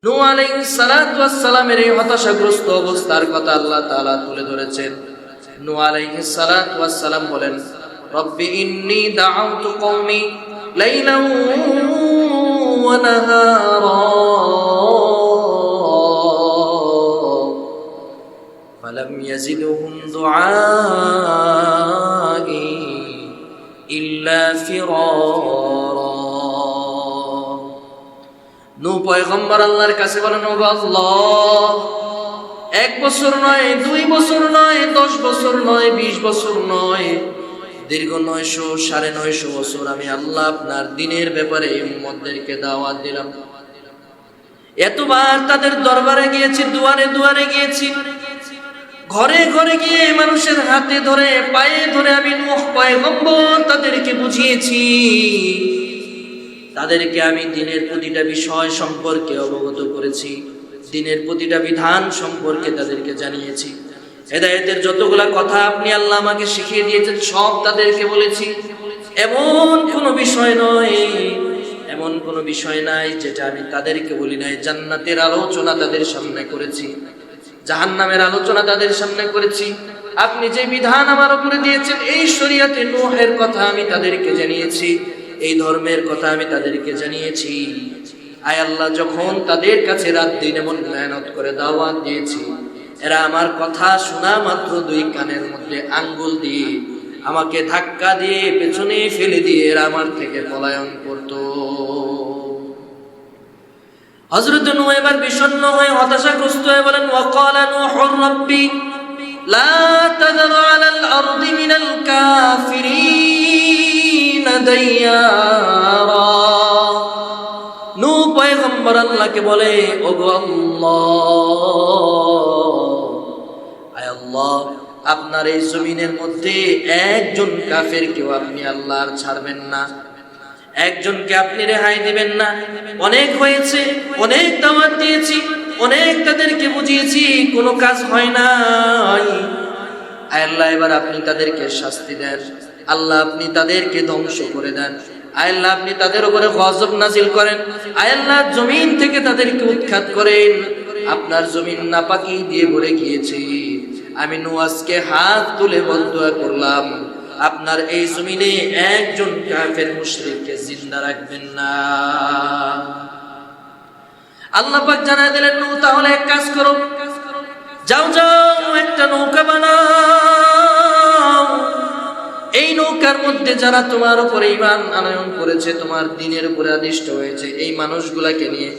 নূহ আলাইহিস সালাতু ওয়াস সালামের এই হতাশাগ্রস্ত অবস্থার কথা আল্লাহ তাআলা তুলে ধরেছেন। নূহ আলাইহিস সালাতু ওয়াস সালাম বলেন, রব্বি ইন্নী দাআউতু কওমি লাইলান ওয়া নাহারা ফালাম ইয়াজিদহুম দুআই ইল্লা ফিরারা। নূহ পয়গম্বর আল্লাহর কাছে বলেন, ওগো আল্লাহ, 1 বছর নয়, 2 বছর নয়, 10 বছর নয়, 20 বছর নয়, দীর্ঘ 900 950 বছর আমি আল্লাহ আপনার দ্বীনের ব্যাপারে উম্মতদেরকে দাওয়াত দিলাম। এতবার তাদের দরবারে গিয়েছি, দুয়ারে দুয়ারে গিয়েছি, ঘরে ঘরে গিয়ে মানুষের হাতে ধরে পায়ে ধরে আমি নূহ পয়গম্বর তাদেরকে বুঝিয়েছি। তাদেরকে আমি দ্বীনের প্রতিটা বিষয় সম্পর্কে অবগত করেছি, দ্বীনের প্রতিটা বিধান সম্পর্কে তাদেরকে জানিয়েছি। হেদায়েতের যতগুলা কথা আপনি আল্লাহ আমাকে শিখিয়ে দিয়েছেন সব তাদেরকে বলেছি। এমন কোনো বিষয় নয়, এমন কোনো বিষয় নাই যেটা আমি তাদেরকে বলি নাই। জান্নাতের আলোচনা তাদের সামনে করেছি, জাহান্নামের আলোচনা তাদের সামনে করেছি। আপনি যে বিধান আমার উপরে দিয়েছেন, এই শরীয়তে নূহের কথা আমি তাদেরকে জানিয়েছি, এই ধর্মের কথা আমি তাদেরকে জানিয়েছি। আয় আল্লাহ, যখন তাদের কাছে রাত দিন এমন মেহনত করে দাওয়াত দিয়েছি, এরা আমার কথা শোনা মাত্র 2 কানের মধ্যে আঙ্গুল দিয়ে আমাকে ধাক্কা দিয়ে পেছনে ফেলে দিয়ে এরা আমার থেকে পলায়ন করত। হযরত নূহ এবার বিষণ্ণ হয়ে হতাশাগ্রস্ত হয়ে বলেন, ওয়াকালা নূহুর রাব্বি লা তাযার আলাল আরদি মিনাল কাফিরিন দাইয়ারা। নূহ পয়গম্বর আল্লাহকে বলে, ওগো আল্লাহ, আয় আল্লাহ, আপনার এই জমিনের মধ্যে একজন কাফেরকেও আপনি আল্লাহ আর ছাড়বেন না, একজনকে আপনি রেহাই দিবেন না। অনেক হয়েছে, অনেক দাওয়াত দিয়েছি, অনেক তাদেরকে বুঝিয়েছি, কোনো কাজ হয় নাই। আয় আল্লাহ, এবার আপনি তাদেরকে শাস্তি দেন। আল্লাহ, আপনি তাদেরকে ধ্বংস করে দেন। আয় আল্লাহ, আপনি তাদের উপরে গজব নাজিল করেন। আয় আল্লাহ, জমিন থেকে তাদেরকে উৎখাত করেন। আপনার জমিন নাপাকি দিয়ে ভরে গিয়েছে। আমি নূহ আজকে হাত তুলে বদদুয়া করলাম, আপনার এই জমিনে একজন কাফের মুশরিককে জিন্দা রাখবেন না। আল্লাহ পাক জানায় দিলেন, নূহ তাহলে এক কাজ করো, যাও যাও একটা নৌকা বানাও। এই নৌকার মধ্যে যারা তোমার উপরে ঈমান আনয়ন করেছে, তোমার দ্বীনের উপরে আদিষ্ট হয়েছে, এই মানুষগুলাকে নিয়ে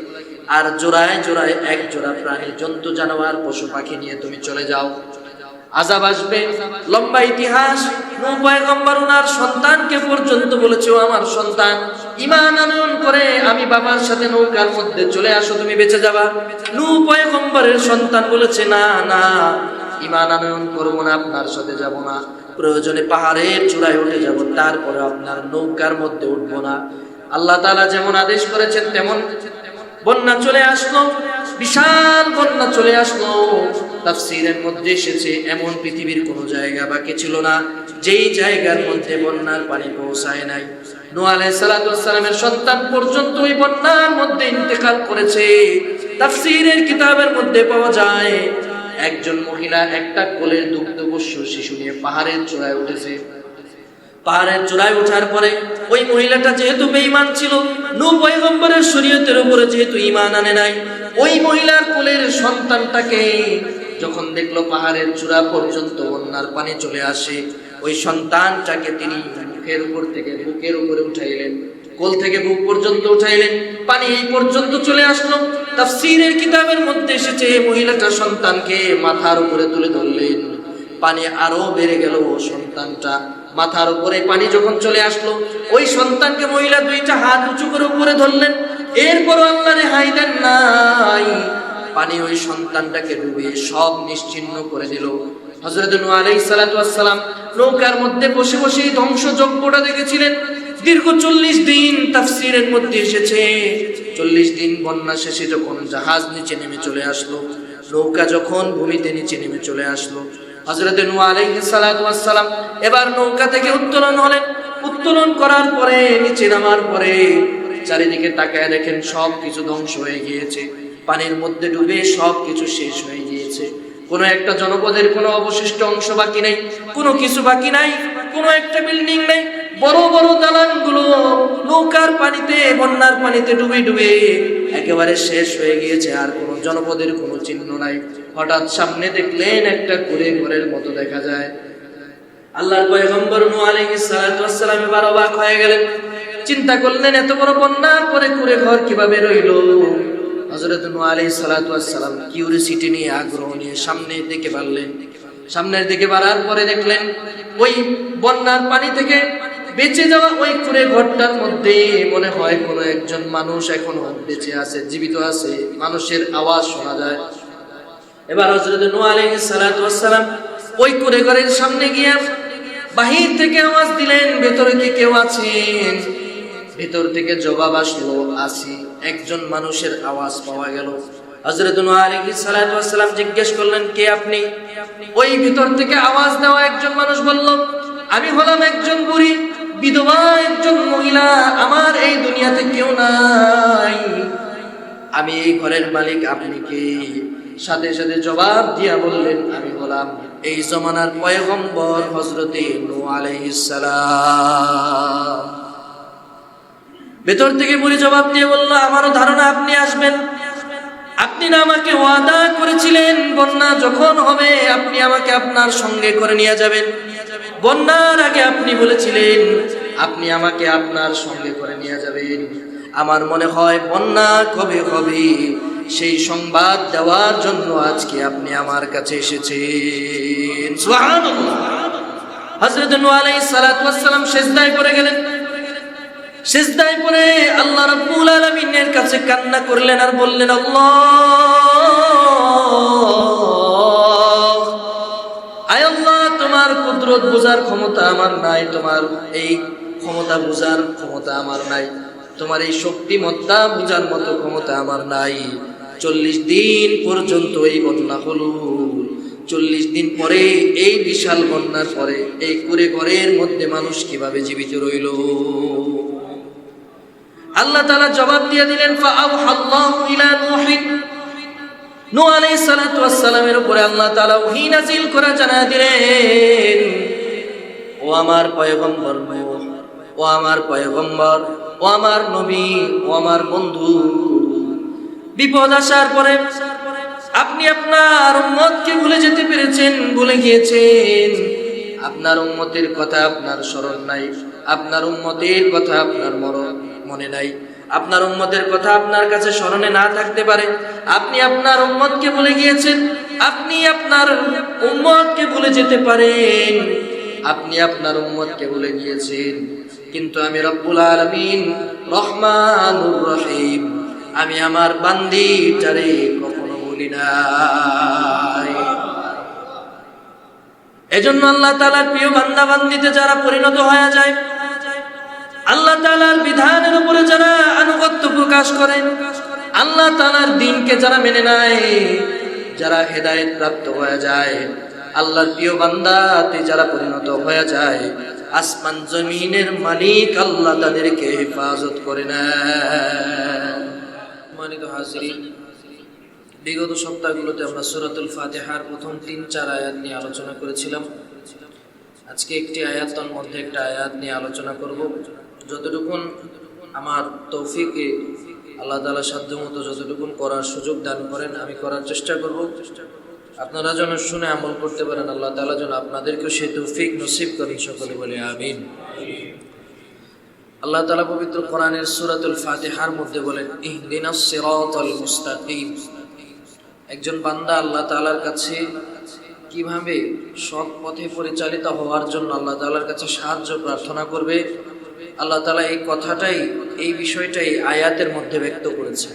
আর জোড়ায় জোড়ায় 1 জোড়া প্রাণী, জন্তু, জানোয়ার, পশু পাখি নিয়ে তুমি চলে যাও। আযাব আসবে, লম্বা ইতিহাস। নূহ পয়গম্বর ওনার সন্তানকে পর্যন্ত বলেছে, ও আমার সন্তান, ঈমান আনয়ন করে আমি বাবার সাথে নৌকার মধ্যে চলে আসো, তুমি বেঁচে যাবা। নূহ পয়গম্বরের সন্তান বলেছে, না না, ঈমান আনয়ন করবো না, আপনার সাথে যাব না, প্রয়োজনে পাহাড়ের চূড়ায় উঠে যাব, তারপরে আপনার নৌকার মধ্যে উঠবো না। আল্লাহ তাআলা যেমন আদেশ করেছেন তেমন বন্যা চলে আসলো, বিশাল বন্যা চলে আসলো। তাফসীরের মধ্যে এসেছে, এমন পৃথিবীর কোনো জায়গা বাকি ছিল না যেই জায়গার মধ্যে বন্যার পানি পৌঁছায় নাই। নূহ আলাইহিস সালাতু ওয়াস সালামের সন্তান পর্যন্ত ওই বন্যার মধ্যে ইন্তেকাল করেছে। তাফসীরের কিতাবের মধ্যে পাওয়া যায়, একজন মহিলা একটা কোলের দুগ্ধপোষ্য শিশু নিয়ে পাহাড়ের চূড়ায় উঠেছে। পাহাড়ের চূড়ায় ওঠার পরে ওই মহিলাটা যেহেতু বেঈমান ছিল, নূহ পয়গম্বরের শরীয়তের উপরে যেহেতু ঈমান আনে নাই, ওই মহিলার কোলের সন্তানটাকে যখন দেখলো পাহাড়ের চূড়া পর্যন্ত বন্যার পানি চলে আসে, ওই সন্তানটাকে তিনি মুখের উপর থেকে বুকের উপরে উঠাইলেন, কোল থেকে বুক পর্যন্ত উঠাইলেন, পানি এই পর্যন্ত চলে আসলো। তাফসীরের কিতাবের মধ্যে এসেছে, মহিলাটা সন্তানকে মাথার উপরে তুলে ধরলেন, পানি আরো বেড়ে গেল। সন্তানটা মাথার উপরে পানি যখন চলে আসলো, ওই সন্তানকে মহিলা 2টা হাত উঁচু করে উপরে ধরলেন। এরপর আল্লাহ রেহাই দেন নাই, পানি ওই সন্তানটাকে ডুবিয়ে সব নিশ্চিহ্ন করে দিল। হযরত নূহ আলাইহিস সালাতু ওয়াস সালাম নৌকার মধ্যে বসে বসে ধ্বংসযজ্ঞটা দেখেছিলেন দীর্ঘ 40 দিন। তাফসীরের মধ্যে এসেছে 40 দিন বন্যা শেষে যখন জাহাজ নিচে নেমে চলে আসলো, নৌকা যখন ভূমিতে নিচে নেমে চলে আসলো, হযরত নূহ আলাইহিস সালাতু ওয়াস সালাম এবার নৌকা থেকে উত্তোলন হলেন। উত্তোলন করার পরে নিচে নামার পরে চারিদিকে তাকায় দেখেন সব কিছু ধ্বংস হয়ে গিয়েছে। পানির মধ্যে ডুবে সব কিছু শেষ হয়ে গিয়েছে। কোনো একটা জনপদের কোনো অবশিষ্ট অংশ বাকি নেই, কোনো কিছু বাকি নাই, কোনো একটা বিল্ডিং নেই। বড় বড় দালানগুলো নৌকার পানিতে, বন্যার পানিতে ডুবে ডুবে একেবারে শেষ হয়ে গিয়েছে, আর কোনো জনপদের কোনো চিহ্ন নাই। হঠাৎ সামনে দেখলেন একটা কুঁড়ে ঘরের মতো দেখা যায়। আল্লাহর পয়গম্বর নূহ আলাইহিস সালাতু ওয়াস সালাম এবার অবাক হয়ে গেলেন, চিন্তা করলেন এত বড় বন্যার পরে কুঁড়ে ঘর কিভাবে রইলো। হযরত নূহ আলাইহিস সালাতু ওয়াস সালাম কিউরিসিটি নিয়ে, আগ্রহ নিয়ে সামনের দিকে বাড়লেন। সামনের দিকে বাড়ার পরে দেখলেন ওই বন্যার পানি থেকে বেঁচে যাওয়া ওই কুঁড়ে ঘরটার মধ্যে মনে হয় কোনো একজন মানুষ এখনো বেঁচে আছে, জীবিত আছে, মানুষের আওয়াজ শোনা যায়। এবার হযরত নূহ আলাইহিস সালাতু ওয়াস সালাম ওই কুঁড়ে ঘরের সামনে গিয়ে বাহির থেকে আওয়াজ দিলেন, ভেতরে কি কেউ আছেন? ভেতর থেকে জবাব আসলো, আছি। একজন মানুষের আওয়াজ পাওয়া গেল। হযরত নূহ আলাইহিস সালাতু ওয়াস সালাম জিজ্ঞেস করলেন, কে আপনি? ওই ভিতর থেকে আওয়াজ দেওয়া একজন মানুষ বলল, আমি হলাম একজন বুড়ি বিধবা, একজন মহিলা, আমার এই দুনিয়াতে কেউ নাই, আমি এই ঘরের মালিক, আপনি কে? সাথে সাথে জবাব দিয়া বললেন, আমি হলাম এই জমানার পয়গম্বর হযরতে নূহ আলাইহিস সালাম। ভেতর থেকে বুড়ি জবাব দিয়ে বলল, আমারও ধারণা আপনি আসবেন। আপনি না আমাকে ওয়াদা করেছিলেন বন্যা যখন হবে আপনি আমাকে আপনার সঙ্গে করে নিয়ে যাবেন? বন্যার আগে আপনি বলেছিলেন আপনি আমাকে আপনার সঙ্গে করে নিয়ে যাবেন। আমার মনে হয় বন্যা কবে হবে সেই সংবাদ দেওয়ার জন্য আজকে আপনি আমার কাছে এসেছেন। সুবহানাল্লাহ। হযরত নূহ আলাইহিস সালাতু ওয়াস সালাম সিজদায় পড়ে গেলেন। সিজদায় পড়ে আল্লাহ রাব্বুল আলামিনের কাছে কান্না করলেন আর বললেন, আল্লাহ, আয় আল্লাহ, তোমার কুদরত বোঝার ক্ষমতা আমার নাই, তোমার এই ক্ষমতা বোঝার ক্ষমতা আমার নাই, তোমার এই শক্তিমত্তা বোঝার মতো ক্ষমতা আমার নাই। 40 দিন পর্যন্ত এই বন্যা হলো, 40 দিন পরে এই বিশাল বন্যার পরে এই কুঁড়ে ঘরের মধ্যে মানুষ কিভাবে জীবিত রইল? আল্লাহ তাআলা জবাব দিয়ে দিলেন, ফাআওহাল্লাহু ইলা নূহিন, নূহ আলাইহিস সালাতু ওয়াস সালামের উপরে আল্লাহ তাআলা ওহী নাযিল করে জানায় দিলেন, ও আমার পয়গম্বর নূহ, ও আমার পয়গম্বর, ও আমার নবী, ও আমার বন্ধু, বিপদ আসার পরে আপনি আপনার উম্মতকে ভুলে যেতে পেরেছেন, ভুলে গিয়েছেন। আপনার উম্মতের কথা আপনার স্মরণ নাই, আপনার উম্মতের কথা আপনার মনে নাই, আপনার উম্মতের কথা আপনার কাছে স্মরণে না থাকতে পারে। আপনি আপনার উম্মতকে ভুলে গিয়েছেন, আপনি আপনার উম্মতকে ভুলে যেতে পারেন, আপনি আপনার উম্মতকে ভুলে গিয়েছেন, কিন্তু আমি রব্বুল আলামিন রহমানুর রহিম, আমি আমার বান্দীটারে কখনো ভুলি নাই। এজন্য আল্লাহ তাআলার প্রিয় বান্দা বান্দীতে যারা পরিণত হয়ে যায়, আল্লাহ তাআলার বিধানের উপরে যারা আনুগত্য প্রকাশ করে, আল্লাহ তাআলার দ্বীনকে যারা মেনে নেয়, যারা হেদায়েত প্রাপ্ত হয়ে যায়, আল্লাহর প্রিয় বান্দাতে যারা পরিণত হয়ে যায়, আসমান জমিনের মালিক আল্লাহ তাদেরকে হেফাজত করে নেয়। সম্মানিত হাজিরিন, বিগত সপ্তাহগুলোতে আমরা সূরাতুল ফাতিহার প্রথম 3-4 আয়াত নিয়ে আলোচনা করেছিলাম। আজকে একটি আয়াতের মধ্যে একটা আয়াত নিয়ে আলোচনা করব। যতটুকুন আমার তৌফিকে আল্লাহ তাআলা সাধ্যমতো যতটুকুন করার সুযোগ দান করেন আমি করার চেষ্টা করব। আপনারা যেন শুনে আমল করতে পারেন, আল্লাহ তাআলা যেন আপনাদেরকেও সেই তৌফিক নসিব করেন। সকলে বলে আমিন। আল্লাহ তাআলা পবিত্র কোরআনের সূরাতুল ফাতিহার মধ্যে বলেন, ইহদিনাস সিরাতাল মুস্তাকিম। একজন বান্দা আল্লাহ তাআলার কাছে কিভাবে সৎ পথে পরিচালিত হওয়ার জন্য আল্লাহ তাআলার কাছে সাহায্য প্রার্থনা করবে, আল্লাহ তাআলা এই কথাটাই, এই বিষয়টাই আয়াতের মধ্যে ব্যক্ত করেছে।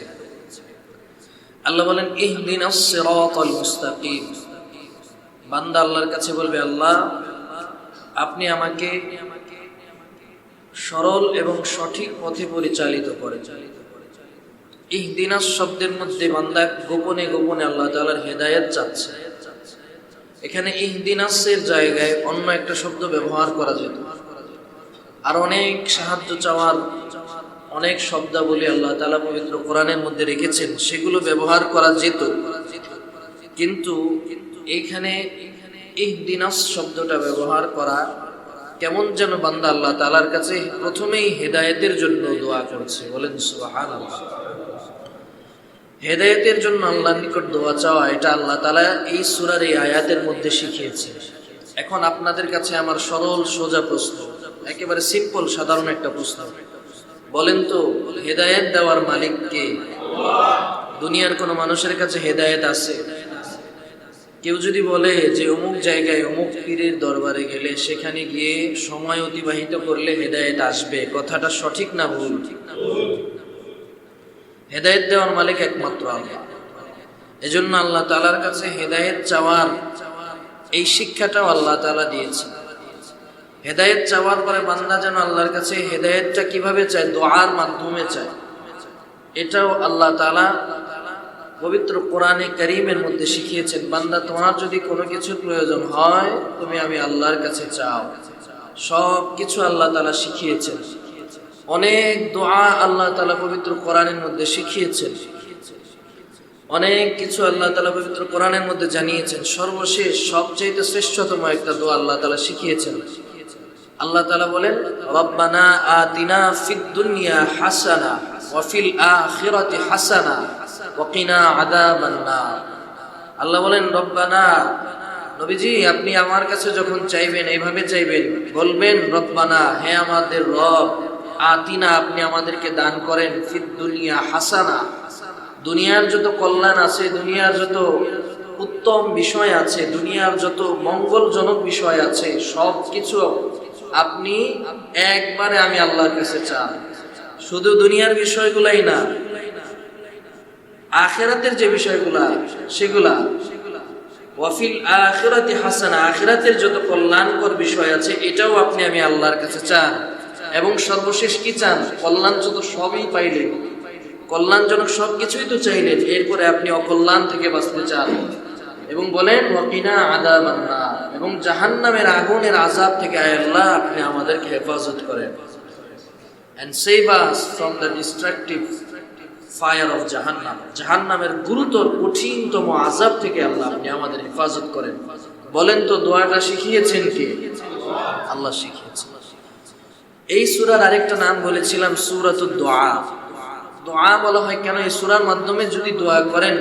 আল্লাহ বলেন, ইহদিনাস সিরাতাল মুস্তাকিম। বান্দা আল্লাহর কাছে বলবে, আল্লাহ, আপনি আমাকে সরল এবং সঠিক পথে পরিচালিত করেন। ইহদিনাস শব্দের মধ্যে বান্দা গোপনে গোপনে আল্লাহ তাআলার হেদায়েত চাচ্ছে। এখানে ইহদিনাসের জায়গায় অন্য একটা শব্দ ব্যবহার করা যেত, আর অনেক সাহায্য চাওয়ার অনেক শব্দাবলী আল্লাহ তাআলা পবিত্র কোরআনের মধ্যে রেখেছেন, সেগুলো ব্যবহার করা যেত, কিন্তু এইখানে ইহদিনাস শব্দটা ব্যবহার করা কেমন যেন বান্দা আল্লাহ তাআলার কাছে প্রথমেই হেদায়েতের জন্য দোয়া করছে। বলেন সুবহানাল্লাহ। হেদায়েতের জন্য আল্লাহর নিকট দোয়া চাওয়া, এটা আল্লাহ তাআলা এই সূরার এই আয়াতের মধ্যে শিখিয়েছে। এখন আপনাদের কাছে আমার সরল সোজা প্রশ্ন, একেবারে সিম্পল সাধারণ একটা প্রশ্ন, বলেন তো হেদায়েত দেওয়ার মালিক কে? দুনিয়ার কোন মানুষের কাছে হেদায়েত আছে? কেউ যদি বলে যে অমুক জায়গায় অমুক পীরের দরবারে গেলে সেখানে গিয়ে সময় অতিবাহিত করলে হেদায়েত আসবে, কথাটা সঠিক না ভুল? হেদায়েত দেওয়ার মালিক একমাত্র আল্লাহ। এজন্য আল্লাহ তাআলার কাছে হেদায়েত চাওয়ার এই শিক্ষাটাও আল্লাহ তাআলা দিয়েছে। হেদায়েত চাওয়ার পরে বান্দা যেন আল্লাহর কাছে হেদায়েতটা কিভাবে চায়, দোয়ার মাধ্যমে চায়, এটাও আল্লাহ তাআলা পবিত্র কোরআনে কারীমের মধ্যে শিখিয়েছেন। বান্দা, তোমার যদি কোনো কিছুর প্রয়োজন হয় তুমি আমি আল্লাহর কাছে চাও। সব কিছু আল্লাহ তাআলা শিখিয়েছেন। অনেক দোয়া আল্লাহ তাআলা পবিত্র কোরআনের মধ্যে শিখিয়েছেন, অনেক কিছু আল্লাহ তাআলা পবিত্র কোরআনের মধ্যে জানিয়েছেন। সর্বশেষ সবচেয়ে শ্রেষ্ঠতম একটা দোয়া আল্লাহ তাআলা শিখিয়েছেন। আল্লাহ তাআলা বলেন, রব্বানা আতিনা ফিদ দুনিয়া হাসানা ওয়া ফিল আখিরাতি হাসানা ওয়া কিনা আযাবান নার। আল্লাহ বলেন, রব্বানা, নবীজি আপনি আমার কাছে যখন চাইবেন এইভাবে চাইবেন, বলবেন রব্বানা, হে আমাদের রব, আতিনা আপনি আমাদেরকে দান করেন, ফিদ দুনিয়া হাসানা, দুনিয়ার যত কল্যাণ আছে, দুনিয়ার যত উত্তম বিষয় আছে, দুনিয়ার যত মঙ্গলজনক বিষয় আছে, সব কিছু আপনি একবারে আমি আল্লাহর কাছে চাই। শুধু দুনিয়ার বিষয়গুলাই না, আখিরাতের যে বিষয়গুলা সেগুলা, ওয়াফিল আখিরাতি হাসানা, আখিরাতের যত কল্যাণকর বিষয় আছে এটাও আপনি আমি আল্লাহর কাছে চান। এবং সর্বশেষ কি চান? কল্যাণ যত সবই পাইলেন, কল্যাণজনক সবকিছুই তো চাইলেন, এরপরে আপনি অকল্যাণ থেকে বাঁচতে চান। এবং বলেন ওয়াকিনা আযাবান নার, এবং জাহান্নামের আগুনের আযাব থেকে আয় আল্লাহ আপনি আমাদেরকে হেফাজত করেন। and save us from the destructive fire of জাহান্নাম, জাহান্নামের গুরুতর কঠিনতম আযাব থেকে আল্লাহ আপনি আমাদের হেফাজত করেন। বলেন তো দোয়াটা শিখিয়েছেন কে? আল্লাহ শিখিয়েছেন। এই সূরার আরেকটা নাম বলেছিলাম সূরাতুদ দোয়া। দোয়া বলা হয় কেন? এই সূরার মাধ্যমে যদি দোয়া করেন,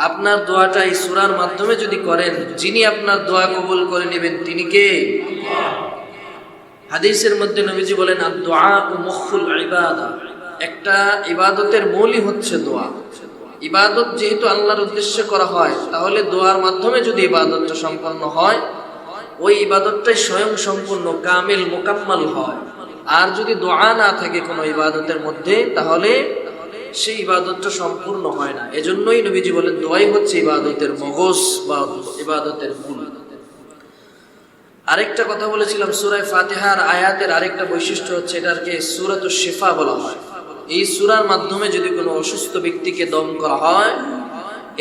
আপনার দোয়াটা এই সূরার মাধ্যমে যদি করেন, যিনি আপনার দোয়া কবুল করে নেবেন তিনি কে? হাদিসের মধ্যে নবীজি বলেন, আদ-দুআ মুখুল ইবাদা, একটা ইবাদতের মূলই হচ্ছে দোয়া। ইবাদত যেহেতু আল্লাহর উদ্দেশ্যে করা হয়, তাহলে দোয়ার মাধ্যমে যদি ইবাদতটা সম্পন্ন হয়, ওই ইবাদতটাই স্বয়ং সম্পূর্ণ কামিল মুকাম্মাল হয়। আর যদি দোয়া না থাকে কোনো ইবাদতের মধ্যে, তাহলে সেই ইবাদতটা সম্পূর্ণ হয় না। এজন্যই নবীজি বলেন দোয়াই হচ্ছে ইবাদতের মগজ বা ইবাদতের মূল। আরেকটা কথা বলেছিলাম, সূরা ফাতিহার আয়াতের আরেকটা বৈশিষ্ট্য হচ্ছে এটাকে সূরাতুশ শিফা বলা হয়। এই সূরার মাধ্যমে যদি কোনো অসুস্থ ব্যক্তিকে দম করা হয়,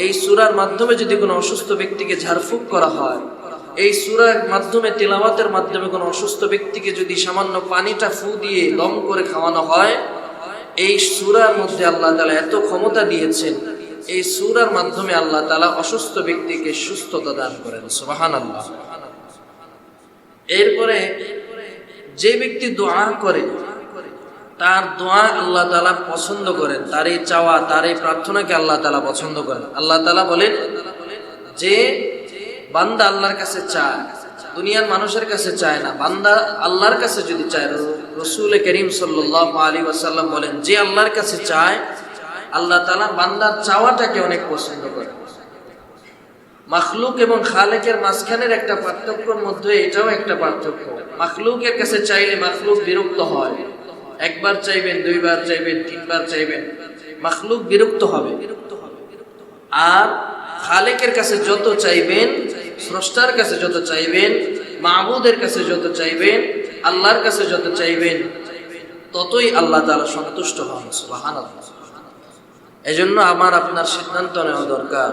এই সূরার মাধ্যমে যদি কোনো অসুস্থ ব্যক্তিকে ঝাড়ফুঁক করা হয়, এই সূরার মাধ্যমে তিলাওয়াতের মাধ্যমে কোনো অসুস্থ ব্যক্তিকে যদি সামান্য পানিটা ফু দিয়ে দম করে খাওয়ানো হয়, এই সূরার মধ্যে আল্লাহ তাআলা এত ক্ষমতা দিয়েছেন, এই সূরার মাধ্যমে আল্লাহ তাআলা অসুস্থ ব্যক্তিকে সুস্থতা দান করেন। সুবহানাল্লাহ। এরপরে যে ব্যক্তি দোয়া করে তার দোয়া আল্লাহ তাআলা পছন্দ করেন, তার এই চাওয়া, তার এই প্রার্থনাকে আল্লাহ তাআলা পছন্দ করেন। আল্লাহ তাআলা বলেন যে বান্দা আল্লাহর কাছে চায়, দুনিয়ার মানুষের কাছে চায় না, বান্দা আল্লাহর কাছে যদি চায়, রাসূল করিম সাল্লাল্লাহু আলাইহি ওয়াসাল্লাম বলেন যে আল্লাহর কাছে চায়, আল্লাহ তাআলা বান্দার চাওয়াটাকে অনেক পছন্দ করেন। মাখলুক এবং খালেকের মাঝখানের একটা পার্থক্যের মধ্যে এটাও একটা পার্থক্য। মাখলুকের কাছে চাইলে মাখলুক বিরক্ত হয়, একবার চাইবেন, দুইবার চাইবেন, তিনবার চাইবেন, মাখলুক বিরক্ত হবে। আর খালেকের কাছে যত চাইবেন, স্রষ্টার কাছে যত চাইবেন, মাবুদের কাছে যত চাইবেন, আল্লাহর কাছে যত চাইবেন, ততই আল্লাহ তাআলা সন্তুষ্ট হন। সুবহানাল্লাহ। এজন্য আমার আপনার সিদ্ধান্ত নেওয়া দরকার,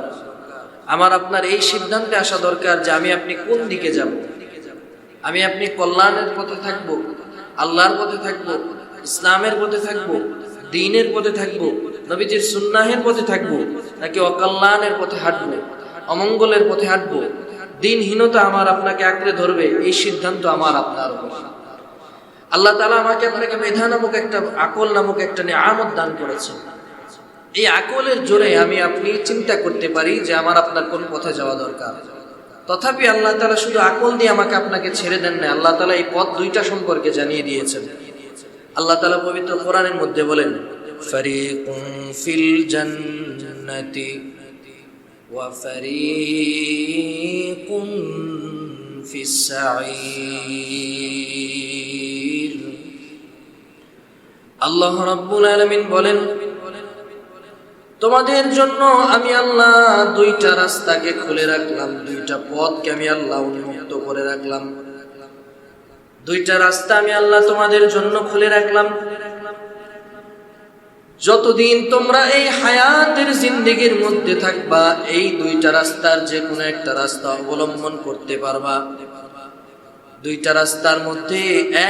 আমার আপনার এই সিদ্ধান্তে আসা দরকার যে আমি আপনি কোন দিকে যাব। আমি আপনি কল্যাণের পথে থাকবো, আল্লাহর পথে থাকবো, ইসলামের পথে থাকবো, দ্বীনের পথে থাকবো, নবীজির সুন্নাহের পথে থাকবো, নাকি অকল্যাণের পথে হাঁটবো, অমঙ্গলের পথে হাঁটবো? দিনহীনতা আমার আপনাকে আঁকড়ে ধরবে, এই সিদ্ধান্ত আমার আপনার উপর। আল্লাহ তাআলা আমাকে আপনাকে মেধা নামক একটা, আকল নামক একটা নিয়ামত দান করেছেন। এই আকলের জোরে আমি আপনি চিন্তা করতে পারি যে আমার আপনার কোন পথে যাওয়া দরকার। তথাপি আল্লাহ তাআলা শুধু আকল দিয়ে আমাকে আপনাকে ছেড়ে দেন না, আল্লাহ তাআলা এই পথ দুইটা সম্পর্কে জানিয়ে দিয়েছেন। আল্লাহ তাআলা পবিত্র কোরআনের মধ্যে বলেন, ফারিকুন ফিল জান্নাতি ওয়া ফারিকুন ফিস সাঈর। আল্লাহ রাব্বুল আলামিন বলেন, তোমাদের জন্য আমি আল্লাহ দুইটা রাস্তাকে খুলে রাখলাম, দুইটা পথকে আমি আল্লাহ উন্মুক্ত করে রাখলাম। দুইটা রাস্তা আমি আল্লাহ তোমাদের জন্য খুলে রাখলাম। যতদিন তোমরা এই হায়াতের জিন্দেগির মধ্যে থাকবা, এই দুইটা রাস্তার যে কোনো একটা রাস্তা অবলম্বন করতে পারবা। দুইটা রাস্তার মধ্যে